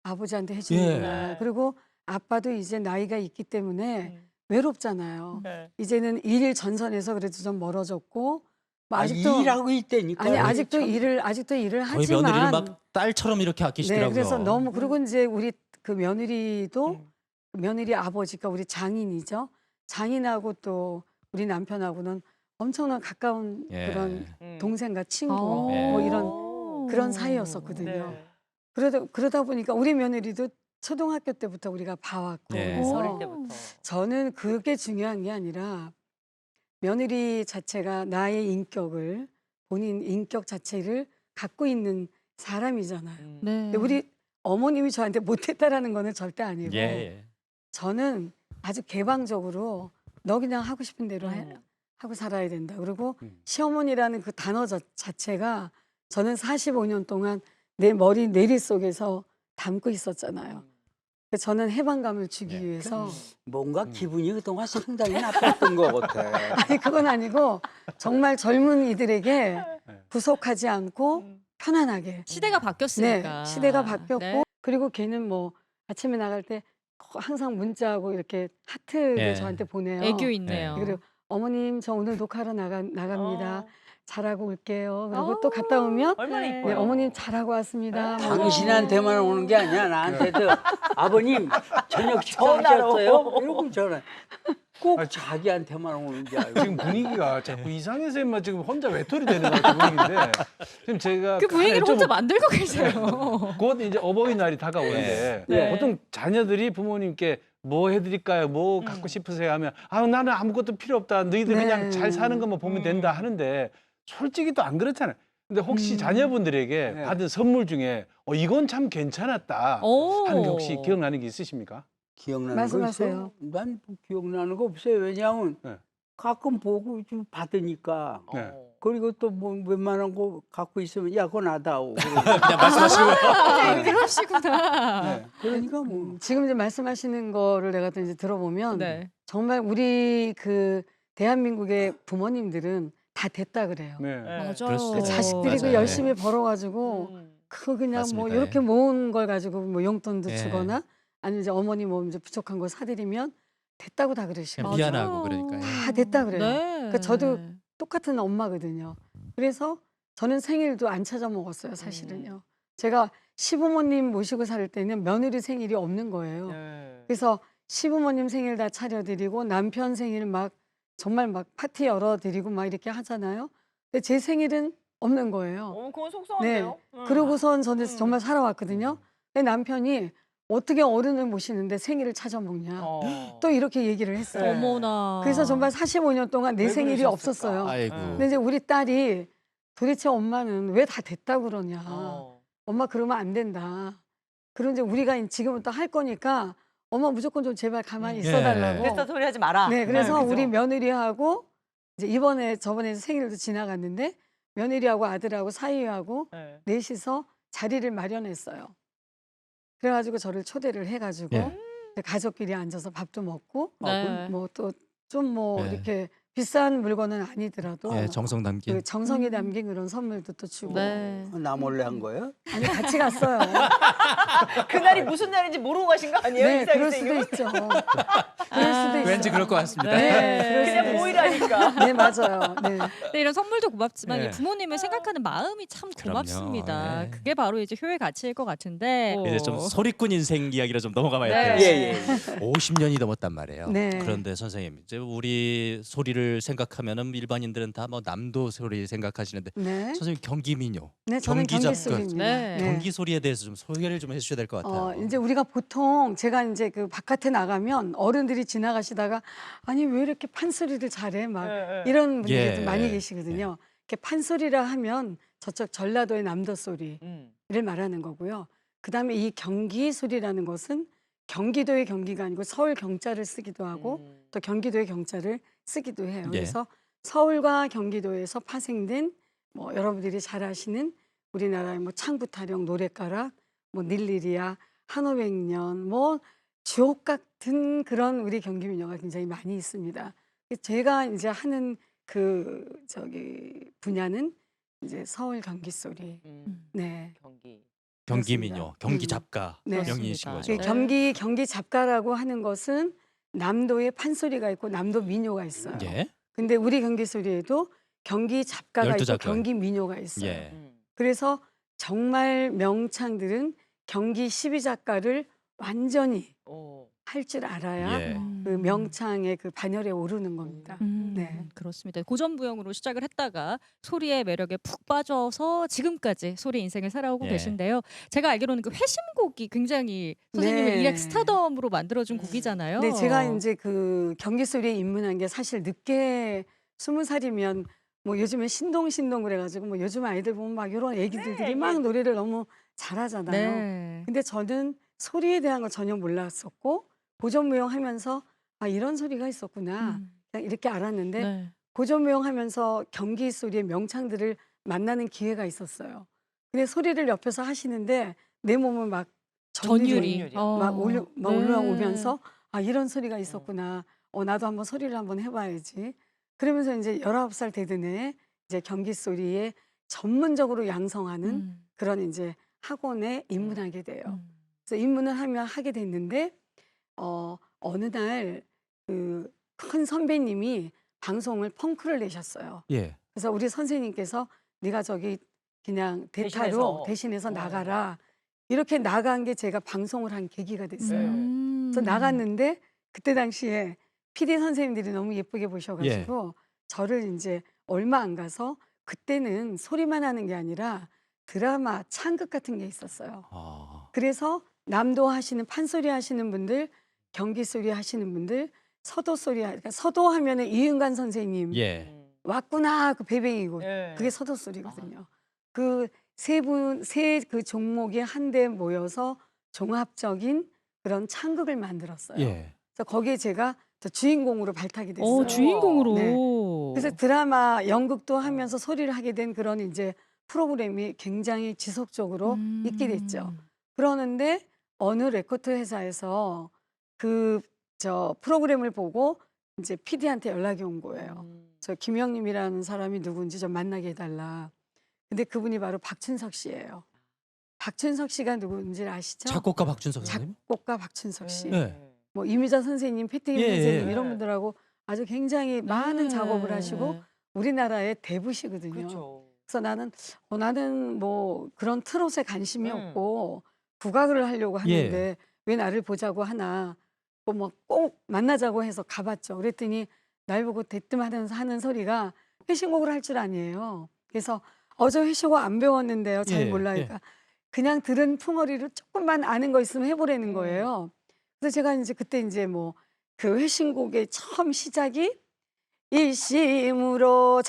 아버지한테 해주는구나. 예. 그리고 아빠도 이제 나이가 있기 때문에 외롭잖아요. 네. 이제는 일 전선에서 그래도 좀 멀어졌고 뭐 아, 아직도 일하고 있다니까. 아니 아직도 참. 일을 거의 하지만 며느리를 막 딸처럼 이렇게 아끼시더라고요. 네, 그래서 너무 그리고 이제 우리 그 며느리도 음. 며느리 아버지가 우리 장인이죠. 장인하고 또 우리 남편하고는 엄청난 가까운 예. 그런 음. 동생과 친구 어. 뭐 이런 오. 그런 사이였었거든요. 네. 그러다 보니까 우리 며느리도 초등학교 때부터 우리가 봐왔고 네. 그래서 어릴 때부터. 저는 그게 중요한 게 아니라 며느리 자체가 나의 인격을 본인 인격 자체를 갖고 있는 사람이잖아요. 네. 근데 우리 어머님이 저한테 못했다라는 거는 절대 아니고 예, 예. 저는 아주 개방적으로 너 그냥 하고 싶은 대로 음. 하고 살아야 된다. 그리고 음. 시어머니라는 그 단어 자체가 저는 45년 동안 내 머리 내리 속에서 담고 있었잖아요. 그래서 저는 해방감을 주기 네. 위해서 뭔가 기분이 그동안 상당히 나빴던 것 같아. 아니 그건 아니고 정말 젊은 이들에게 구속하지 않고 편안하게 시대가 바뀌었으니까. 네, 시대가 바뀌었고 네. 그리고 걔는 뭐 아침에 나갈 때 항상 문자하고 이렇게 하트를 예. 저한테 보내요. 애교 있네요. 그리고 어머님 저 오늘 녹화하러 나갑니다. 어. 잘하고 올게요. 그리고 또 갔다 오면 얼마나 네. 이뻐요. 네, 어머님 잘하고 왔습니다. 뭐 당신한테만 오는 게 아니야. 나한테도 아버님 저녁 전화로. 식사하셨어요? 이러고 전화. 꼭 아, 자기한테만 오는 게 아니고. 지금 분위기가 자꾸 이상해서 인마 지금 혼자 외톨이 되는 것 같은 분위기인데 지금 제가 그 분위기를 하나 혼자 여쭤볼- 만들고 계세요. 곧 이제 어버이날이 다가오는데 네. 보통 자녀들이 부모님께 뭐 해드릴까요? 뭐 갖고 싶으세요? 하면 아 나는 아무것도 필요 없다. 너희들 네. 그냥 잘 사는 것만 보면 된다 하는데 솔직히 또 안 그렇잖아요. 근데 혹시 자녀분들에게 네. 받은 선물 중에 이건 참 괜찮았다 오. 하는 게 혹시 기억나는 게 있으십니까? 기억나는 말씀하세요. 거 있어? 난뭐 기억나는 거 없어요. 왜냐하면 네. 가끔 보고 좀 받으니까. 네. 그리고 또 뭐 웬만한 거 갖고 있으면 야 그거 나다오. 그러고. 그냥 말씀하시고요. 아, 그러시구나. 네. 그러니까 뭐 지금 이제 말씀하시는 거를 내가 또 이제 들어보면 네. 정말 우리 그 대한민국의 부모님들은 다 됐다 그래요. 네. 맞아요. 그럴 수도 그 있어요. 자식들이 그 맞아요. 열심히 벌어가지고 음. 그거 그냥 뭐 맞습니다. 이렇게 모은 걸 가지고 뭐 용돈도 예. 주거나 아니면 이제 어머니 뭐 이제 부족한 거 사드리면 됐다고 다 그냥 그러시고 미안하고 그러니까. 다 됐다 그래요. 네. 그 저도 똑같은 엄마거든요. 그래서 저는 생일도 안 찾아 먹었어요, 사실은요. 제가 시부모님 모시고 살 때는 며느리 생일이 없는 거예요. 네. 그래서 시부모님 생일 다 차려드리고 남편 생일 막 정말 막 파티 열어드리고 막 이렇게 하잖아요. 근데 제 생일은 없는 거예요. 그건 속상한데요. 그러고선 저는 음. 정말 살아왔거든요. 근데 남편이 어떻게 어른을 모시는데 생일을 찾아 먹냐. 또 이렇게 얘기를 했어요. 네. 어머나. 그래서 정말 45년 동안 내 왜 생일이 그러셨을까? 없었어요. 아이고. 근데 이제 우리 딸이 도대체 엄마는 왜 다 됐다 그러냐. 엄마 그러면 안 된다. 그럼 이제 우리가 지금부터 할 거니까 엄마 무조건 좀 제발 가만히 예. 있어달라고. 그래서 소리 하지 마라. 네, 그래서 그죠? 우리 며느리하고 이제 저번에 생일도 지나갔는데 며느리하고 아들하고 사위하고 네. 넷이서 자리를 마련했어요. 그래가지고 저를 초대를 해가지고 예. 가족끼리 앉아서 밥도 먹고 네. 뭐 또 좀 뭐 네. 이렇게 비싼 물건은 아니더라도 예, 정성 담긴. 그 정성이 담긴 그런 선물도 또 주고 네. 나 몰래 한 거예요? 아니 같이 갔어요. 그날이 무슨 날인지 모르고 가신 거 아니에요? 네, 이상 그럴 수도 선생님은? 있죠. 그럴 수도 있어요. 왠지 그럴 것 같습니다. 네, 그럴 수도 그냥 있어요. 모이라니까. 네, 맞아요. 네. 네, 이런 선물도 고맙지만 네. 이 부모님을 생각하는 마음이 참 그럼요. 고맙습니다. 네. 그게 바로 이제 효의 가치일 것 같은데. 이제 좀 소리꾼 인생 이야기로 좀 넘어가 봐야 네. 돼요. 예, 예. 50년이 넘었단 말이에요. 네. 그런데 선생님, 이제 우리 소리를 생각하면은 일반인들은 다 뭐 남도 소리 생각하시는데 네. 선생님 경기 민요, 네, 저는 경기 경기 작가. 소리입니다. 네. 경기 소리에 대해서 좀 소개를 좀 해주셔야 될 것 같아요. 이제 우리가 보통 제가 이제 그 바깥에 나가면 어른들이 지나가시다가 아니 왜 이렇게 판소리를 잘해 막 이런 분들이 예. 좀 많이 계시거든요. 이렇게 판소리라 하면 저쪽 전라도의 남도 소리를 말하는 거고요. 그다음에 이 경기 소리라는 것은 경기도의 경기가 아니고 서울 경자를 쓰기도 하고 또 경기도의 경자를 쓰기도 해요. 예. 그래서 서울과 경기도에서 파생된 뭐 여러분들이 잘 아시는 우리나라의 뭐 창부타령, 노랫가락, 뭐 닐리리아, 한오백년, 뭐 주옥 같은 그런 우리 경기 민요가 굉장히 많이 있습니다. 제가 이제 하는 그 분야는 이제 서울 경기소리. 네. 경기. 경기민요, 그렇습니다. 경기 작가 네. 명의이신 거죠. 네. 경기 작가라고 하는 것은 남도에 판소리가 있고 남도 민요가 있어요. 예. 근데 우리 경기소리에도 경기 작가가 12 있고 작가. 경기 민요가 있어요. 예. 그래서 정말 명창들은 경기 12작가를 완전히 오. 할 줄 알아야 예. 그 명창의 그 반열에 오르는 겁니다. 네. 그렇습니다. 고전부영으로 시작을 했다가 소리의 매력에 푹 빠져서 지금까지 소리 인생을 살아오고 예. 계신데요. 제가 알기로는 그 회심곡이 굉장히 선생님을 네. 일약 스타덤으로 만들어준 음. 곡이잖아요. 네, 제가 이제 그 경기소리에 입문한 게 사실 늦게 20살이면 뭐 요즘에 신동 그래가지고 뭐 요즘 아이들 보면 막 이런 애기들이 막 노래를 너무 잘하잖아요. 네. 근데 저는 소리에 대한 걸 전혀 몰랐었고 고전무용 하면서 아 이런 소리가 있었구나 그냥 이렇게 알았는데 네. 고전무용 하면서 경기 소리의 명창들을 만나는 기회가 있었어요. 근데 소리를 옆에서 하시는데 내 몸은 막 전율이 막 네. 올라오면서 아 이런 소리가 있었구나. 나도 한번 소리를 한번 해봐야지. 그러면서 이제 19살 되던 해 이제 경기 소리에 전문적으로 양성하는 그런 이제 학원에 입문하게 돼요. 그래서 입문을 하게 됐는데 어느 날 그 큰 선배님이 방송을 펑크를 내셨어요. 예. 그래서 우리 선생님께서 네가 저기 그냥 대타로 대신해서 어. 나가라. 이렇게 나간 게 제가 방송을 한 계기가 됐어요. 음. 그래서 나갔는데 그때 당시에 PD 선생님들이 너무 예쁘게 보셔가지고 저를 이제 얼마 안 가서 그때는 소리만 하는 게 아니라 드라마 창극 같은 게 있었어요. 아. 그래서 남도 하시는 판소리 하시는 분들, 경기 소리 하시는 분들, 서도 소리 그러니까 서도 하면은 이은관 선생님 예. 왔구나 그 베베이고 예. 그게 서도 소리거든요. 그 세 그 종목이 한데 모여서 종합적인 그런 창극을 만들었어요. 예. 그래서 거기에 제가 저 주인공으로 발탁이 됐어요. 주인공으로. 네. 그래서 드라마 연극도 하면서 소리를 하게 된 그런 이제 프로그램이 굉장히 지속적으로 있게 됐죠. 그러는데 어느 레코드 회사에서 그 프로그램을 보고 이제 PD한테 연락이 온 거예요. 저 김영님이라는 사람이 누군지 좀 만나게 해달라. 근데 그분이 바로 박춘석 씨예요. 박춘석 씨가 누군지 아시죠? 작곡가 박준석 선생님? 작곡가 박춘석 씨. 네. 뭐 이미자 선생님, 패티김 예, 선생님 예. 이런 분들하고 아주 굉장히 많은 작업을 하시고 우리나라의 대부시거든요. 그렇죠. 그래서 나는 뭐 그런 트롯에 관심이 음. 없고 국악을 하려고 하는데 왜 나를 보자고 하나. 뭐 꼭 만나자고 해서 가봤죠. 그랬더니 날 보고 대뜸 하는 소리가 회신곡을 할 줄 아니에요. 그래서 저 회신곡 안 배웠는데요. 잘 예, 몰라니까 그냥 들은 풍어리를 조금만 아는 거 있으면 해보라는 거예요. 그래서 제가 이제 그때 이제 뭐 그 회신곡의 처음 시작이 일심으로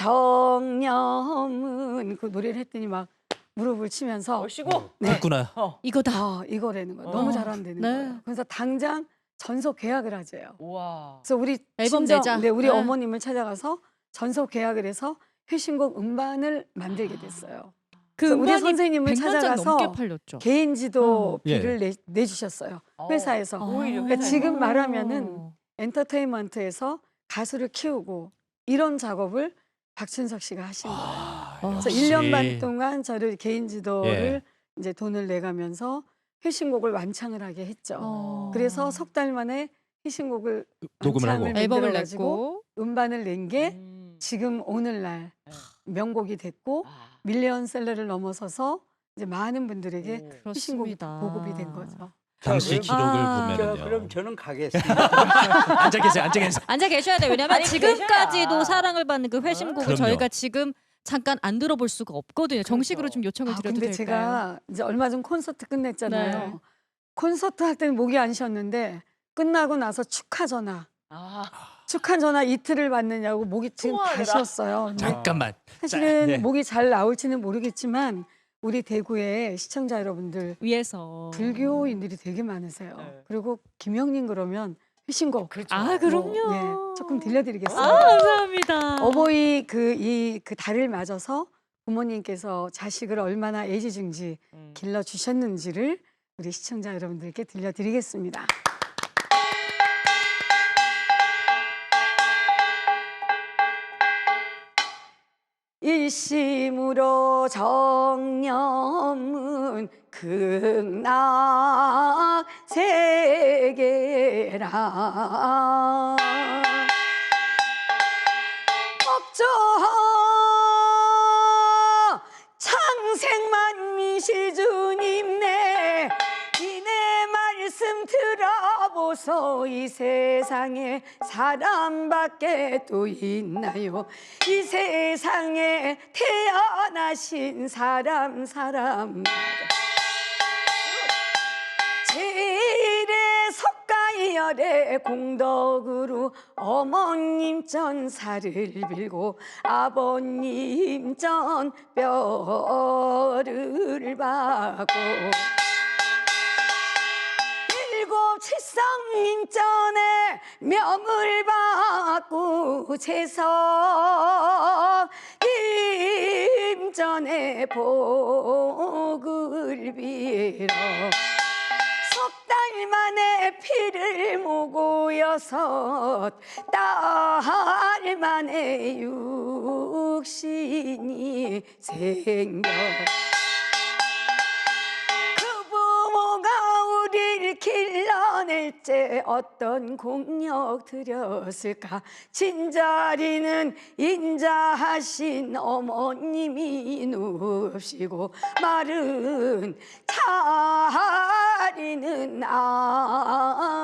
정념은 그 노래를 했더니 막 무릎을 치면서 얼씨구. 네. 됐구나. 이거다. 이거라는 거예요. 너무 어. 잘한다는 네. 거예요. 그래서 당장 전속 계약을 하재요. 우와. 그래서 우리 앨범 내자. 네, 우리 네. 어머님을 찾아가서 전속 계약을 해서 회신곡 음반을 만들게 됐어요. 그 그래서 우리 음반이 선생님을 100만 장 찾아가서 넘게 팔렸죠. 개인 지도비를 예. 내주셨어요. 회사에서. 오히려 그러니까 회사에서. 지금 말하면은 엔터테인먼트에서 가수를 키우고 이런 작업을 박춘석 씨가 하신 거예요. 그래서 역시. 1년 반 동안 저를 개인 지도를 예. 이제 돈을 내가면서 회신곡을 완창을 하게 했죠. 어. 그래서 석 달 만에 회신곡을 녹음을 하고. 완창을 앨범을 만들어가지고 냈고 음반을 낸 게 음. 지금 오늘날 명곡이 됐고 아. 밀리언셀러를 넘어서서 이제 많은 분들에게 오. 회신곡이 그렇습니다. 보급이 된 거죠. 당시 기록을 보면은요. 그럼 저는 가겠습니다. 앉아 계세요. 앉아 계세요. 앉아 계셔야 돼요. 왜냐면 아니, 지금까지도 계셔야. 사랑을 받는 그 회심곡을 그럼요. 저희가 지금 잠깐 안 들어볼 수가 없거든요. 정식으로 좀 요청을 드려도 근데 될까요? 제가 이제 얼마 전 콘서트 끝냈잖아요. 네. 콘서트 할 때는 목이 안 쉬었는데 끝나고 나서 축하 전화 이틀을 받느냐고 목이 지금 다 통화하느라. 쉬었어요. 근데 잠깐만. 사실은 네. 목이 잘 나올지는 모르겠지만 우리 대구의 시청자 여러분들 위에서 불교인들이 되게 많으세요. 네. 그리고 김영림 그러면 회신곡 그렇죠. 아 그럼요. 네, 조금 들려드리겠습니다. 감사합니다. 어버이 그 달을 맞아서 부모님께서 자식을 얼마나 애지중지 길러 주셨는지를 우리 시청자 여러분들께 들려드리겠습니다. 일심으로 정념은 극락세계라 억저 창생만미시주님 이내 말씀 들어보소. 이 세상에 사람밖에 또 있나요? 이 세상에 태어나신 사람 제일의 석가열의 공덕으로 어머님 전사를 빌고 아버님 전 뼈를 받고 일곱 칠성님 전에 명을 받고 제석님 전에 복을 빌어 석 달 만에 피를 모고 6달 만에 육신이 생겨 우리를 길러낼째 어떤 공력 들였을까. 진자리는 인자하신 어머님이 누우시고 마른 자리는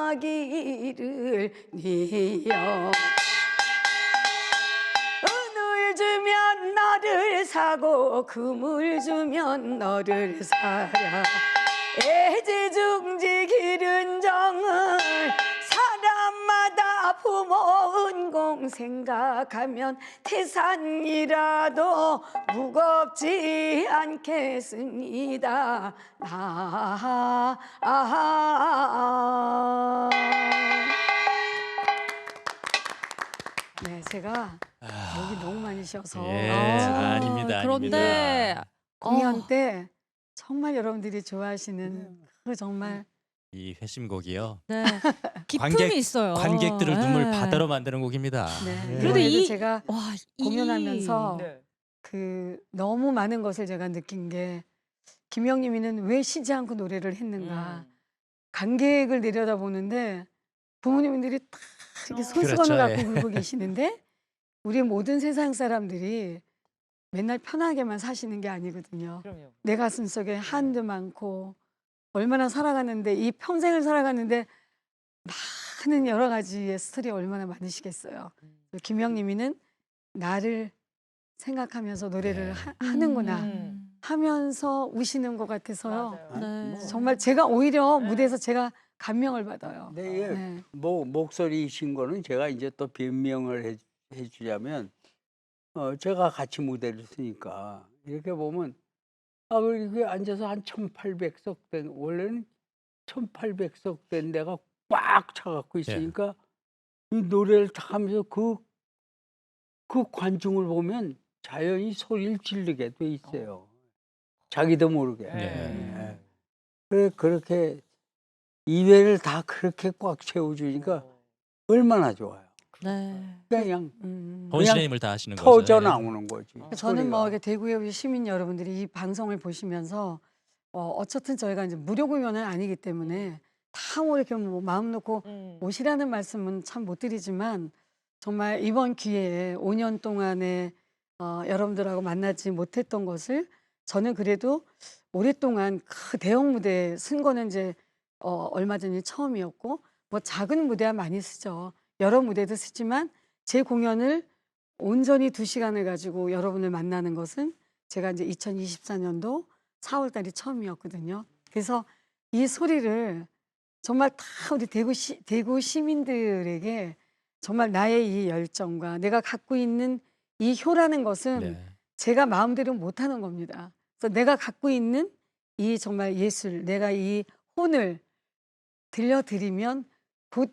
아기를 니어 은을 주면 너를 사고 금을 주면 너를 사랴. 애지중지 기른 정을 사람마다 부모 은공 생각하면 태산이라도 무겁지 않겠습니다. 네, 제가 목이 너무 많이 쉬어서 예, 아닙니다. 그런데 공연 때 정말 여러분들이 좋아하시는 그 정말 이 회심곡이요. 네. 기품이 관객- 있어요. 관객들을 눈물 네. 바다로 만드는 곡입니다. 네. 예. 그래도 그래도 이- 제가 와, 공연하면서 네. 그 너무 많은 것을 제가 느낀 게 김영림이는 왜 쉬지 않고 노래를 했는가. 관객을 내려다보는데 부모님들이 딱 이렇게 손수건을 그렇죠, 갖고 예. 굴고 계시는데 우리 모든 세상 사람들이 맨날 편하게만 사시는 게 아니거든요. 그럼요. 내 가슴 속에 한도 많고 얼마나 살아가는데 이 평생을 살아가는데 많은 여러 가지의 스토리 얼마나 많으시겠어요. 김영림이는 나를 생각하면서 노래를 네. 하는구나 음. 하면서 우시는 것 같아서요. 맞아요. 네. 정말 제가 오히려 네. 무대에서 제가 감명을 받아요. 네, 네. 목소리이신 거는 제가 이제 또 변명을 해주자면 제가 같이 무대를 쓰니까 이렇게 보면 이렇게 앉아서 한 1800석 된 원래는 1800석 된 데가 꽉 차갖고 있으니까 이 노래를 딱 하면서 그 관중을 보면 자연히 소리를 지르게 돼 있어요. 자기도 모르게. 네. 그렇게 이외를 다 그렇게 꽉 채워주니까 얼마나 좋아요. 네. 그냥 본신의 힘을 다하시는 거죠. 터져 예. 나오는 거지. 저는 뭐 소리가. 이렇게 대구의 우리 시민 여러분들이 이 방송을 보시면서 어쨌든 저희가 이제 무료 공연은 아니기 때문에 다 이렇게 뭐 마음 놓고 오시라는 말씀은 참 못 드리지만 정말 이번 기회에 5년 동안에 여러분들하고 만나지 못했던 것을 저는 그래도 오랫동안 그 대형 무대에 쓴 거는 이제 얼마 전이 처음이었고 뭐 작은 무대야 많이 쓰죠. 여러 무대도 쓰지만 제 공연을 온전히 2시간을 가지고 여러분을 만나는 것은 제가 이제 2024년도 4월 달이 처음이었거든요. 그래서 이 소리를 정말 다 우리 대구 시민들에게 정말 나의 이 열정과 내가 갖고 있는 이 효라는 것은 네. 제가 마음대로 못하는 겁니다. 그래서 내가 갖고 있는 이 정말 예술, 내가 이 혼을 들려드리면 곧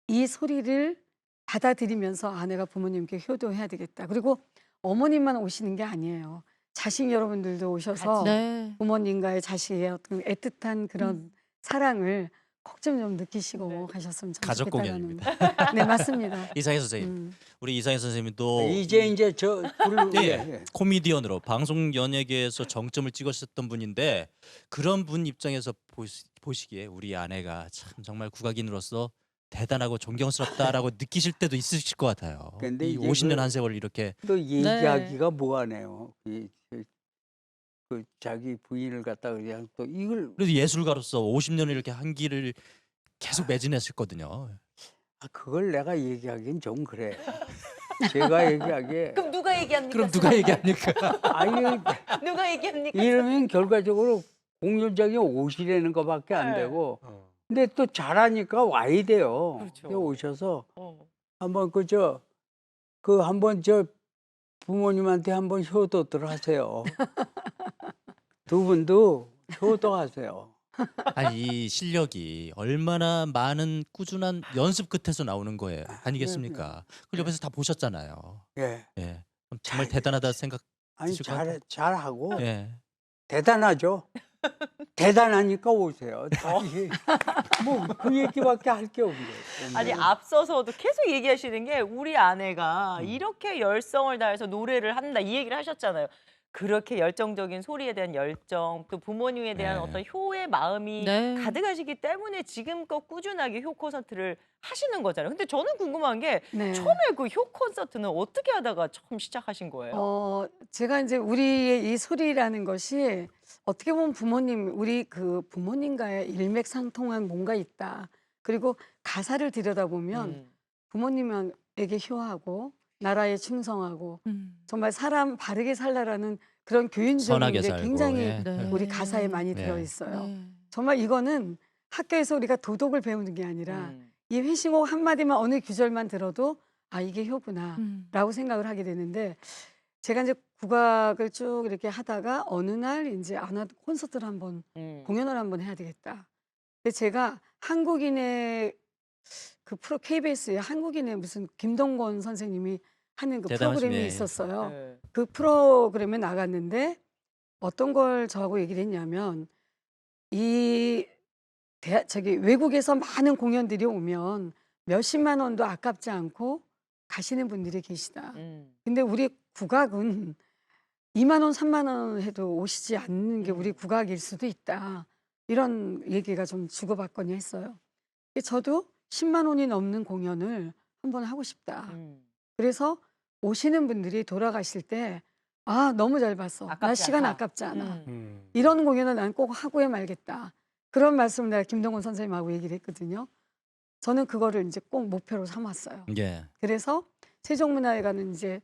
이 소리를 받아들이면서 내가 부모님께 효도해야 되겠다. 그리고 어머님만 오시는 게 아니에요. 자식 여러분들도 오셔서 네. 부모님과의 자식의 어떤 애틋한 그런 사랑을 꼭 좀 느끼시고 네. 가셨으면 참 가족 좋겠다라는. 공연입니다. 네, 맞습니다. 이상희 선생님, 음. 우리 이상희 선생님도 이제 저 불을 예, 예. 코미디언으로 방송 연예계에서 정점을 찍으셨던 분인데 그런 분 입장에서 보시기에 우리 아내가 참 정말 국악인으로서 대단하고 존경스럽다라고 느끼실 때도 있으실 것 같아요. 근데 이 이제 50년 그- 한 세월 이렇게 또 얘기하기가 뭐하네요. 그 자기 부인을 갖다가 그냥 또 이걸 그래도 예술가로서 50년을 이렇게 한 길을 계속 매진했었거든요. 그걸 내가 얘기하기엔 좀 그래. 제가 얘기하기에 그럼 누가 얘기합니까? 그럼 누가 얘기합니까? 아니 누가 얘기합니까? 이러면 결과적으로 공연장에 오시라는 것밖에 안 네. 되고 근데 또 잘하니까 와야 돼요. 그렇죠. 그래서 오셔서 어. 한번 한번 부모님한테 한번 효도들 하세요. 두 분도 효도하세요. 아니 이 실력이 얼마나 많은 꾸준한 연습 끝에서 나오는 거예요. 아니겠습니까? 그걸 옆에서 다 보셨잖아요. 예. 예. 정말 대단하다 생각. 아니 드실 것 같아요. 잘하고 예. 대단하죠. 대단하니까 오세요. 뭐그 얘기밖에 할 게 없네요. 아니 앞서서도 계속 얘기하시는 게 우리 아내가 이렇게 열성을 다해서 노래를 한다 이 얘기를 하셨잖아요. 그렇게 열정적인 소리에 대한 열정, 또 부모님에 대한 네. 어떤 효의 마음이 네. 가득하시기 때문에 지금껏 꾸준하게 효 콘서트를 하시는 거잖아요. 근데 저는 궁금한 게 네. 처음에 그 효 콘서트는 어떻게 하다가 처음 시작하신 거예요? 제가 이제 우리의 이 소리라는 것이 어떻게 보면 우리 그 부모님과의 일맥상통한 뭔가 있다. 그리고 가사를 들여다보면 부모님에게 효하고 나라에 충성하고 정말 사람 바르게 살라라는 그런 교훈적인 선하게 게 살고. 굉장히 예. 네. 우리 가사에 많이 네. 들어 있어요. 네. 정말 이거는 학교에서 우리가 도덕을 배우는 게 아니라 음. 이 회신곡 한마디만 어느 구절만 들어도 아 이게 효구나 음. 라고 생각을 하게 되는데 제가 이제 국악을 쭉 이렇게 하다가 어느 날 이제 콘서트를 한번 공연을 한번 해야 되겠다. 근데 제가 한국인의 그 KBS에 한국인의 무슨 김동건 선생님이 하는 그 대단하시네. 프로그램이 있었어요. 네. 그 프로그램에 나갔는데 어떤 걸 저하고 얘기를 했냐면 외국에서 많은 공연들이 오면 몇십만 원도 아깝지 않고 가시는 분들이 계시다. 근데 우리 국악은 2만 원, 3만 원 해도 오시지 않는 게 우리 국악일 수도 있다. 이런 얘기가 좀 주고받거니 했어요. 저도 10만 원이 넘는 공연을 한번 하고 싶다. 그래서 오시는 분들이 돌아가실 때 아, 너무 잘 봤어. 나 아깝지 시간 않다. 아깝지 않아. 음. 이런 공연을 난 꼭 하고야 말겠다. 그런 말씀을 내가 김동건 선생님하고 얘기를 했거든요. 저는 그거를 이제 꼭 목표로 삼았어요. 예. 그래서 세종문화회관은 이제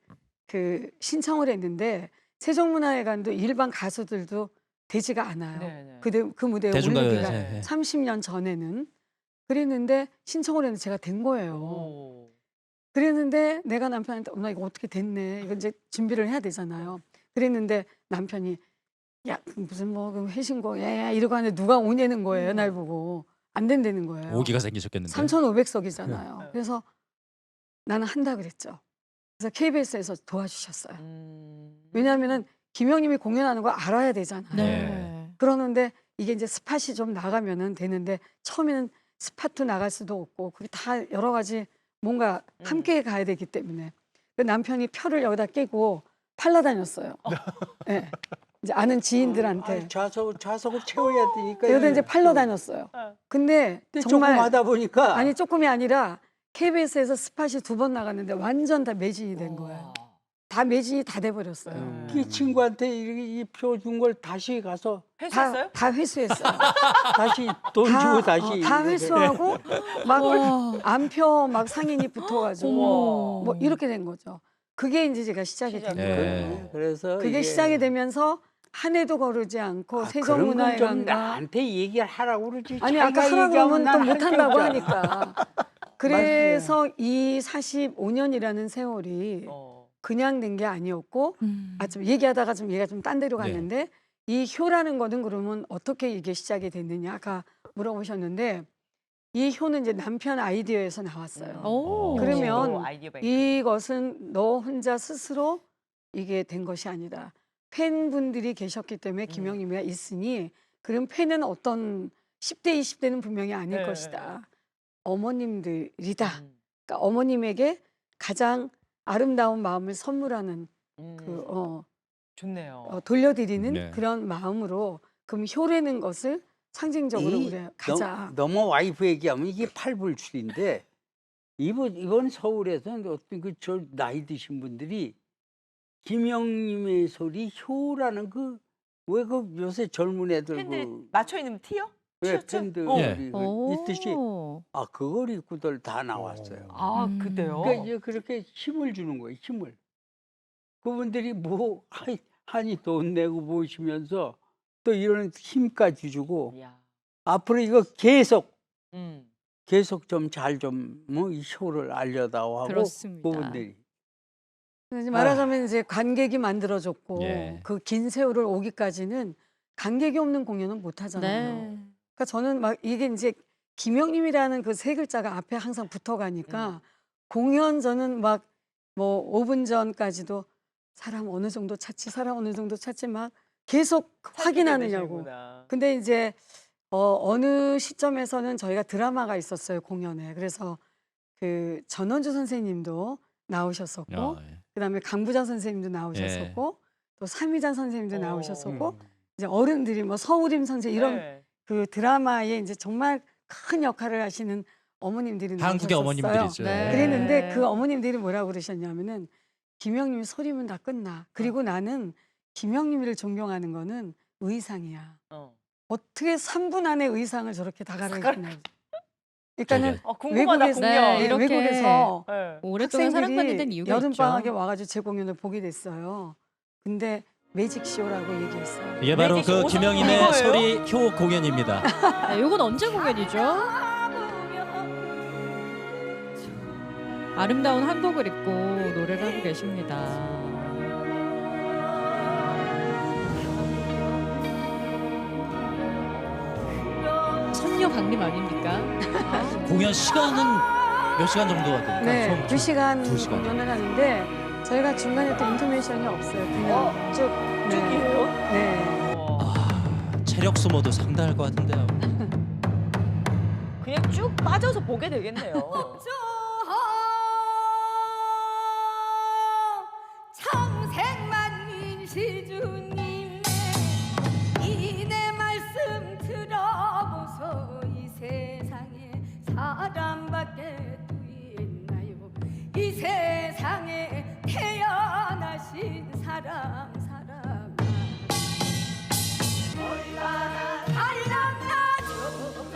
그 신청을 했는데 세종문화회관도 일반 가수들도 되지가 않아요. 네네. 그 무대에 대중가요제. 올리기가 예. 30년 전에는 그랬는데 신청을 했는데 제가 된 거예요. 오. 그랬는데 내가 남편한테 나 이거 어떻게 됐네. 이거 이제 준비를 해야 되잖아요. 그랬는데 남편이 야 무슨 뭐 회신곡 야 이러고 하는데 누가 오냐는 거예요. 날 보고 안 된다는 거예요. 오기가 생기셨겠는데. 3,500석이잖아요. 네. 그래서 나는 한다 그랬죠. 그래서 KBS에서 도와주셨어요. 왜냐하면은 김영님이 공연하는 걸 알아야 되잖아요. 네. 그러는데 이게 이제 스팟이 좀 나가면은 되는데 처음에는 스팟도 나갈 수도 없고 그게 다 여러 가지 뭔가 함께 가야 되기 때문에 그 남편이 표를 여기다 끼고 팔러 다녔어요. 네. 이제 아는 지인들한테. 좌석을 채워야 되니까. 그래서 이제 팔러 다녔어요. 근데 근데 정말 조금 하다 보니까 아니 조금이 아니라 KBS에서 스팟이 2번 나갔는데 완전 다 매진이 된 거예요. 다 매진이 다 돼버렸어요. 이 친구한테 이 표 준 걸 다시 가서 회수했어요? 다 회수했어요. 다시 돈 주고 다시 다 이렇게. 회수하고 막 안표 막 상인이 붙어가지고 어머. 뭐 이렇게 된 거죠. 그게 이제 제가 시작이 된 시작이. 거예요. 네. 그래서 그게 이게 시작이 되면서 한 해도 거르지 않고 그런 건좀 세종문화회관과 나한테 얘기를 하라고 그러지. 아니 자기가 아까 하라고 얘기하면 하면 또 난할게 못한다고 없잖아. 하니까 그래서 이 45년이라는 세월이 그냥 된 게 아니었고 좀 얘기하다가 좀 얘가 좀 딴 데로 갔는데 이 효라는 거는 그러면 어떻게 이게 시작이 됐느냐 아까 물어보셨는데 이 효는 이제 남편 아이디어에서 나왔어요. 오. 그러면 아이디어 뱅크. 이것은 너 혼자 스스로 이게 된 것이 아니다. 팬분들이 계셨기 때문에 김영림이가 있으니 그럼 팬은 어떤 10대, 20대는 분명히 아닐 네. 것이다. 어머님들이다. 음. 그러니까 어머님에게 가장 아름다운 마음을 선물하는 좋네요. 돌려드리는 네. 그런 마음으로 그럼 효라는 것을 상징적으로 우리가 가자. 너무 와이프 얘기하면 이게 팔불출인데 이번 서울에서 어떤 그 저 나이 드신 분들이 김영님의 소리 효라는 그 왜 그 요새 젊은 애들 팬들 그 맞춰 있는 티요? 왜 티셔츠? 팬들이 예. 있듯이 오. 그걸 입고들 다 나왔어요. 아, 음. 그때요? 그러니까 이제 그렇게 힘을 주는 거예요, 힘을. 그분들이 뭐 한이 돈 내고 보시면서 또 이런 힘까지 주고 이야. 앞으로 이거 계속 음. 좀 잘 좀 뭐 이 쇼를 알려다오 하고 그렇습니다. 그분들이 이제 말하자면 이제 관객이 만들어줬고 예. 그 긴 세월을 오기까지는 관객이 없는 공연은 못 하잖아요. 네. 그러니까 저는 막 이게 이제 김영님이라는 그 세 글자가 앞에 항상 붙어가니까 공연 저는 막 뭐 5분 전까지도 사람 어느 정도 찾지 막 계속 확인하느냐고. 되시는구나. 근데 이제 어느 시점에서는 저희가 드라마가 있었어요, 공연에. 그래서 그 전원주 선생님도 나오셨었고 예. 그다음에 강부장 선생님도 나오셨었고 또 삼희잔 선생님도 나오셨었고 음. 이제 어른들이 뭐 서우림 선생 이런 네. 그 드라마에 이제 정말 큰 역할을 하시는 어머님들이 한국의 나오셨었어요. 어머님들이죠. 네. 그랬는데 그 어머님들이 뭐라고 그러셨냐면은 김영님 소리면 다 끝나. 그리고 나는 김영님을 존경하는 거는 의상이야. 어. 어떻게 3분 안에 의상을 저렇게 다 갈아입냐. 그러니까는 궁금하다, 외국에서, 공연. 네, 이렇게 외국에서 네. 오랫동안 사랑받는 데는 이유가 여름 있죠. 방학에 와가지고 제 공연을 보게 됐어요. 근데 매직 쇼라고 얘기했어요. 이게 바로 매직 그 쇼 김영임의 이거예요? 소리 효 공연입니다. 네, 이건 언제 공연이죠? 아름다운 한복을 입고 노래를 하고 계십니다. 선녀 강림 아닙니까? 공연 시간은 몇 시간 정도가 될까요? 네, 2시간 2시간. 공연을 하는데 저희가 중간에 또 인터메이션이 없어요. 그냥 쭉. 네. 쭉이에요? 네. 체력 소모도 상당할 것 같은데요. 그냥 쭉 빠져서 보게 되겠네요. 청생만 시주님 이내 말씀 들어보소. 이 세상에 사람밖에 또 있나요? 이 세상에 태어나신 사람 얼마나 달랑나죠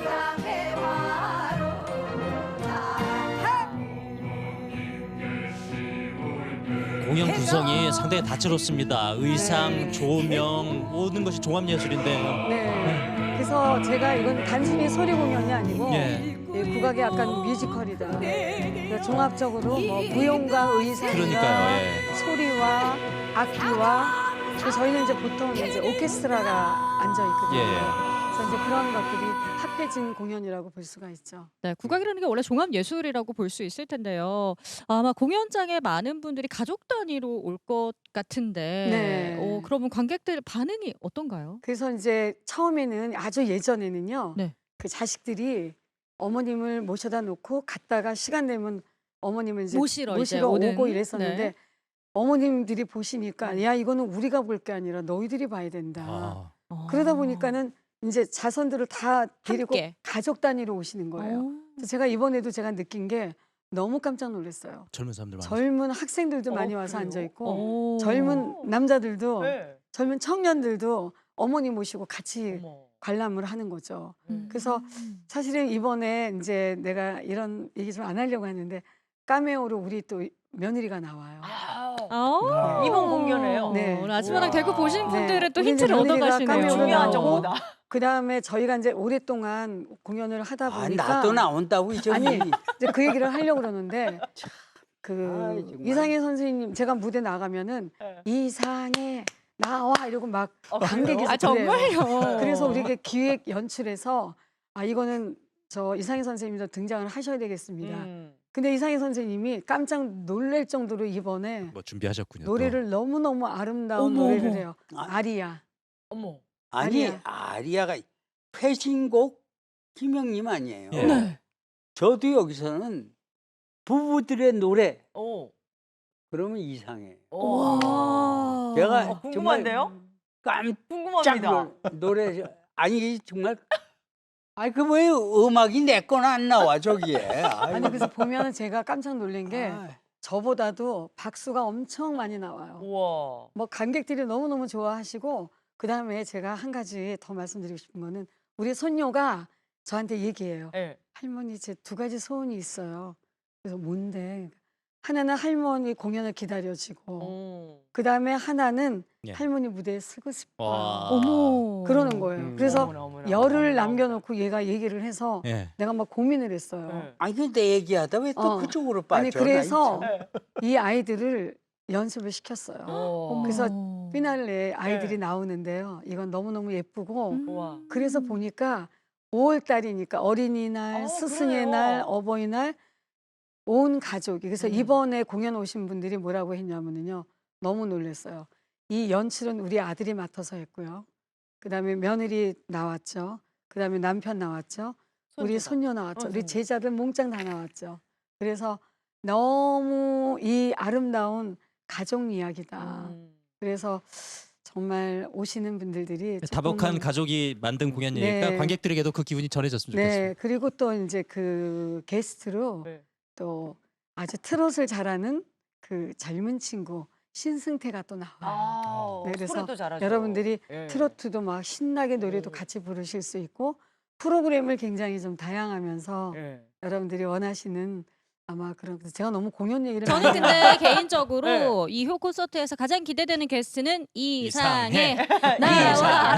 땅의 바로 공연 구성이 상당히 다채롭습니다. 의상, 조명, 모든 것이 종합 예술인데요. 네. 그래서 제가 이건 단순히 소리 공연이 아니고 예. 이 국악이 약간 뮤지컬이다. 그러니까 종합적으로 뭐 무용과 의상과 그러니까요. 예. 소리와 악기와 그래서 저희는 이제 보통 이제 오케스트라가 앉아 있거든요. 예. 그래서 이제 그런 것들이 합해진 공연이라고 볼 수가 있죠. 네, 국악이라는 게 원래 종합 예술이라고 볼 수 있을 텐데요. 아마 공연장에 많은 분들이 가족 단위로 올 것 같은데, 네. 그러면 관객들 반응이 어떤가요? 그래서 이제 처음에는 아주 예전에는요. 네. 그 자식들이 어머님을 모셔다 놓고 갔다가 시간 되면 어머님을 이제 모시러 이제 오고 오는, 이랬었는데 네. 어머님들이 보시니까 야 이거는 우리가 볼 게 아니라 너희들이 봐야 된다. 아, 그러다 보니까는 이제 자손들을 다 데리고 함께. 가족 단위로 오시는 거예요. 그래서 제가 이번에도 제가 느낀 게 너무 깜짝 놀랐어요. 젊은 사람들 많죠. 젊은 학생들도 많이 와서 그래요? 앉아 있고 오. 젊은 남자들도 네. 젊은 청년들도 어머니 모시고 같이 어머. 관람을 하는 거죠. 음. 그래서 사실은 이번에 이제 내가 이런 얘기 좀 안 하려고 했는데 까메오로 우리 또 며느리가 나와요. 이번 공연에요? 네. 아침마당 우와. 대구 보신 분들은 또 우리 이제 힌트를 며느리가 얻어가시네요. 카메오로 중요한 나오고 정보다. 그 다음에 저희가 이제 오랫동안 공연을 하다 보니까 나도 나온다고 이제 아니 이제 그 얘기를 하려고 그러는데 그 아이, 정말. 이상해 선생님 제가 무대 나가면은 네. 이상해 나와 이러고 막 아, 관객에서 아, 그래요. 정말요? 그래서 우리가 기획 연출해서 이거는 저 이상해 선생님도 등장을 하셔야 되겠습니다. 근데 이상해 선생님이 깜짝 놀랄 정도로 이번에 뭐 준비하셨군요. 또. 노래를 너무너무 아름다운 어머, 노래를 어머. 해요. 아. 아리아. 어머. 아니 아리아. 아리아가 회신곡 김영님 아니에요. 예. 네. 저도 여기서는 부부들의 노래 오. 그러면 이상해. 오. 와. 내가 궁금한데요? 깜짝 궁금합니다. 노래 아니 정말 아니 그 왜 음악이 내 건 안 나와 저기에. 아니 그래서 보면 제가 깜짝 놀란 게 아, 저보다도 박수가 엄청 많이 나와요. 우와. 뭐 관객들이 너무너무 좋아하시고 그다음에 제가 한 가지 더 말씀드리고 싶은 거는 우리 손녀가 저한테 얘기해요. 예. 할머니 제 두 가지 소원이 있어요. 그래서 뭔데? 하나는 할머니 공연을 기다려지고 오. 그다음에 하나는 예. 할머니 무대에 서고 싶어. 와. 어머. 그러는 거예요. 그래서 어머나, 어머나, 열을 어머나, 남겨놓고 얘가 얘기를 해서 예. 내가 막 고민을 했어요. 어머나. 예. 아니 근데 얘기하다 왜 또 어. 그쪽으로 빠져? 아니 그래서 나 참. 이 아이들을 연습을 시켰어요. 오. 그래서 어머. 피날레 아이들이 네. 나오는데요. 이건 너무너무 예쁘고 우와. 그래서 보니까 5월 달이니까 어린이날, 스승의 그러네요. 날, 어버이날 온 가족이 그래서 음. 이번에 공연 오신 분들이 뭐라고 했냐면요. 너무 놀랐어요. 이 연출은 우리 아들이 맡아서 했고요. 그다음에 며느리 나왔죠. 그다음에 남편 나왔죠. 우리 손녀 나왔죠. 우리 손녀. 제자들 몽땅 다 나왔죠. 그래서 너무 이 아름다운 가족 이야기다. 그래서 정말 오시는 분들이 다복한 조금 가족이 만든 공연이니까 네. 관객들에게도 그 기분이 전해졌으면 좋겠습니다. 네, 그리고 또 이제 그 게스트로 네. 또 아주 트롯을 잘하는 그 젊은 친구 신승태가 또 나와요. 아, 네, 그래서 소리도 잘하죠. 여러분들이 예. 트로트도 막 신나게 노래도 같이 부르실 수 있고 프로그램을 굉장히 좀 다양하면서 예. 여러분들이 원하시는 아마 그런 제가 너무 공연 얘기를 저는 많이 근데 개인적으로 네. 이 효 콘서트에서 가장 기대되는 게스트는 이상해. 이상해 나와라.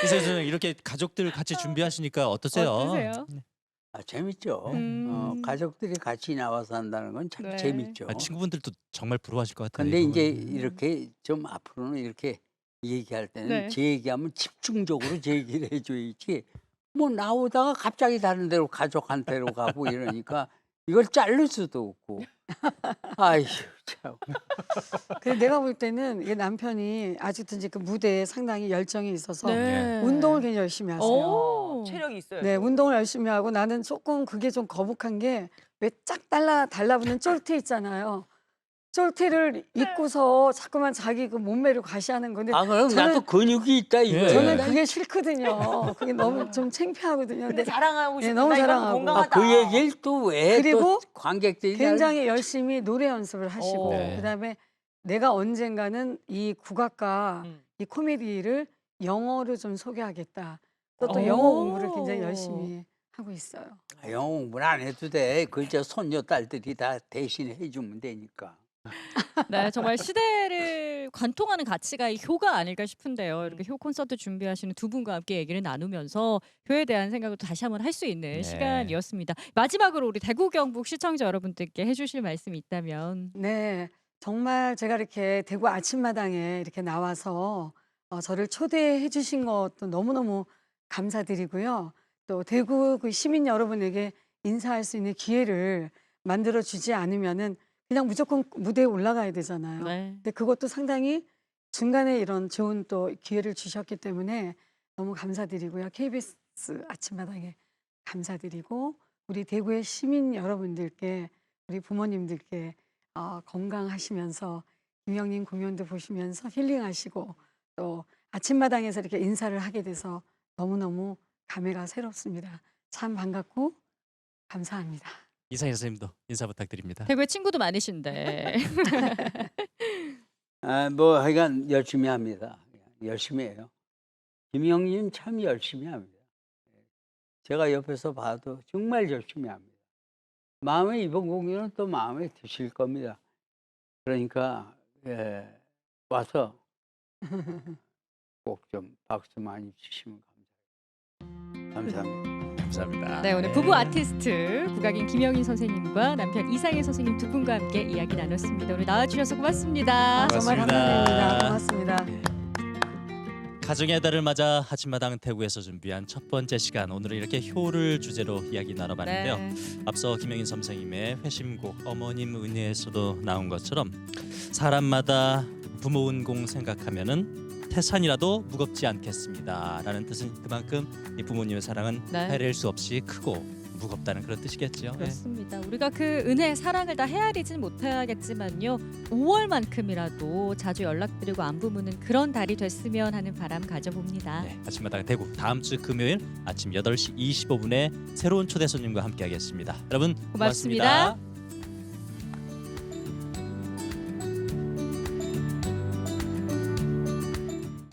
이선생 이렇게 가족들 같이 준비하시니까 어떠세요? 어떠세요? 아, 재밌죠. 음. 가족들이 같이 나와서 한다는 건 참 네. 재밌죠. 아, 친구분들도 정말 부러워하실 것 같아요. 근데 이거. 이제 이렇게 좀 앞으로는 이렇게 얘기할 때는 네. 제 얘기하면 집중적으로 제 얘기를 해줘야지 뭐 나오다가 갑자기 다른 데로 가족한테로 가고 이러니까 이걸 자를 수도 없고 아휴 참. 그래서 내가 볼 때는 이 남편이 아직도 이제 그 무대에 상당히 열정이 있어서 네. 운동을 굉장히 열심히 하세요. 오. 체력이 있어요. 네, 운동을 열심히 하고 나는 조금 그게 좀 거북한 게 왜 쫙 달라붙는 쫄티 있잖아요. 쫄티를 입고서 자꾸만 자기 그 몸매를 과시하는 건데 아 그럼 저는- 나도 근육이 있다 이거. 예. 저는 그게 싫거든요. 그게 너무 좀 창피하거든요. 근데 자랑하고 네, 싶다. 너무 이건 자랑하고. 건강하다. 그 얘기를 또 왜 그리고 또 관객들이 굉장히 열심히 노래 연습을 하시고 오. 네. 그다음에 내가 언젠가는 이 국악과 음. 이 코미디를 영어로 좀 소개하겠다. 또 오. 영어 공부를 굉장히 열심히 하고 있어요. 영어 공부는 안 해도 돼. 그 저 손녀 딸들이 다 대신 해주면 되니까. 네, 정말 시대를 관통하는 가치가 이 효가 아닐까 싶은데요. 이렇게 효 콘서트 준비하시는 두 분과 함께 얘기를 나누면서 효에 대한 생각을 또 다시 한번 할 수 있는 네. 시간이었습니다. 마지막으로 우리 대구 경북 시청자 여러분들께 해주실 말씀이 있다면. 네, 정말 제가 이렇게 대구 아침마당에 이렇게 나와서 저를 초대해 주신 것도 너무너무 감사드리고요. 또 대구 그 시민 여러분에게 인사할 수 있는 기회를 만들어 주지 않으면은 그냥 무조건 무대에 올라가야 되잖아요. 네. 근데 그것도 상당히 중간에 이런 좋은 또 기회를 주셨기 때문에 너무 감사드리고요. KBS 아침마당에 감사드리고 우리 대구의 시민 여러분들께 우리 부모님들께 건강하시면서 김영님 공연도 보시면서 힐링하시고 또 아침마당에서 이렇게 인사를 하게 돼서 너무너무 감회가 새롭습니다. 참 반갑고 감사합니다. 이상희 선생님도 인사 부탁드립니다. 대구에 친구도 많으신데. 뭐 하여간 열심히 합니다. 열심히 해요. 김영님 참 열심히 합니다. 제가 옆에서 봐도 정말 열심히 합니다. 마음에 이번 공연은 또 마음에 드실 겁니다. 그러니까 와서 꼭 좀 박수 많이 주시면 감사합니다. 감사합니다. 네, 오늘 부부 아티스트 국악인 김영인 선생님과 남편 이상희 선생님 두 분과 함께 이야기 나눴습니다. 오늘 나와주셔서 고맙습니다. 정말 고맙습니다. 감사드립니다. 고맙습니다. 가정의 달을 맞아 아침마당 대구에서 준비한 첫 번째 시간 오늘은 이렇게 효를 주제로 이야기 나눠봤는데요. 네. 앞서 김영인 선생님의 회심곡 어머님 은혜에서도 나온 것처럼 사람마다 부모 은공 생각하면은 태산이라도 무겁지 않겠습니다. 라는 뜻은 그만큼 이 부모님의 사랑은 네. 헤아릴 수 없이 크고 무겁다는 그런 뜻이겠죠. 예. 그렇습니다. 우리가 그 은혜, 사랑을 다 헤아리진 못하겠지만요. 5월만큼이라도 자주 연락드리고 안부 묻는 그런 달이 됐으면 하는 바람 가져봅니다. 네, 아침마당 대구 다음 주 금요일 아침 8시 25분에 새로운 초대 손님과 함께하겠습니다. 여러분 고맙습니다. 고맙습니다.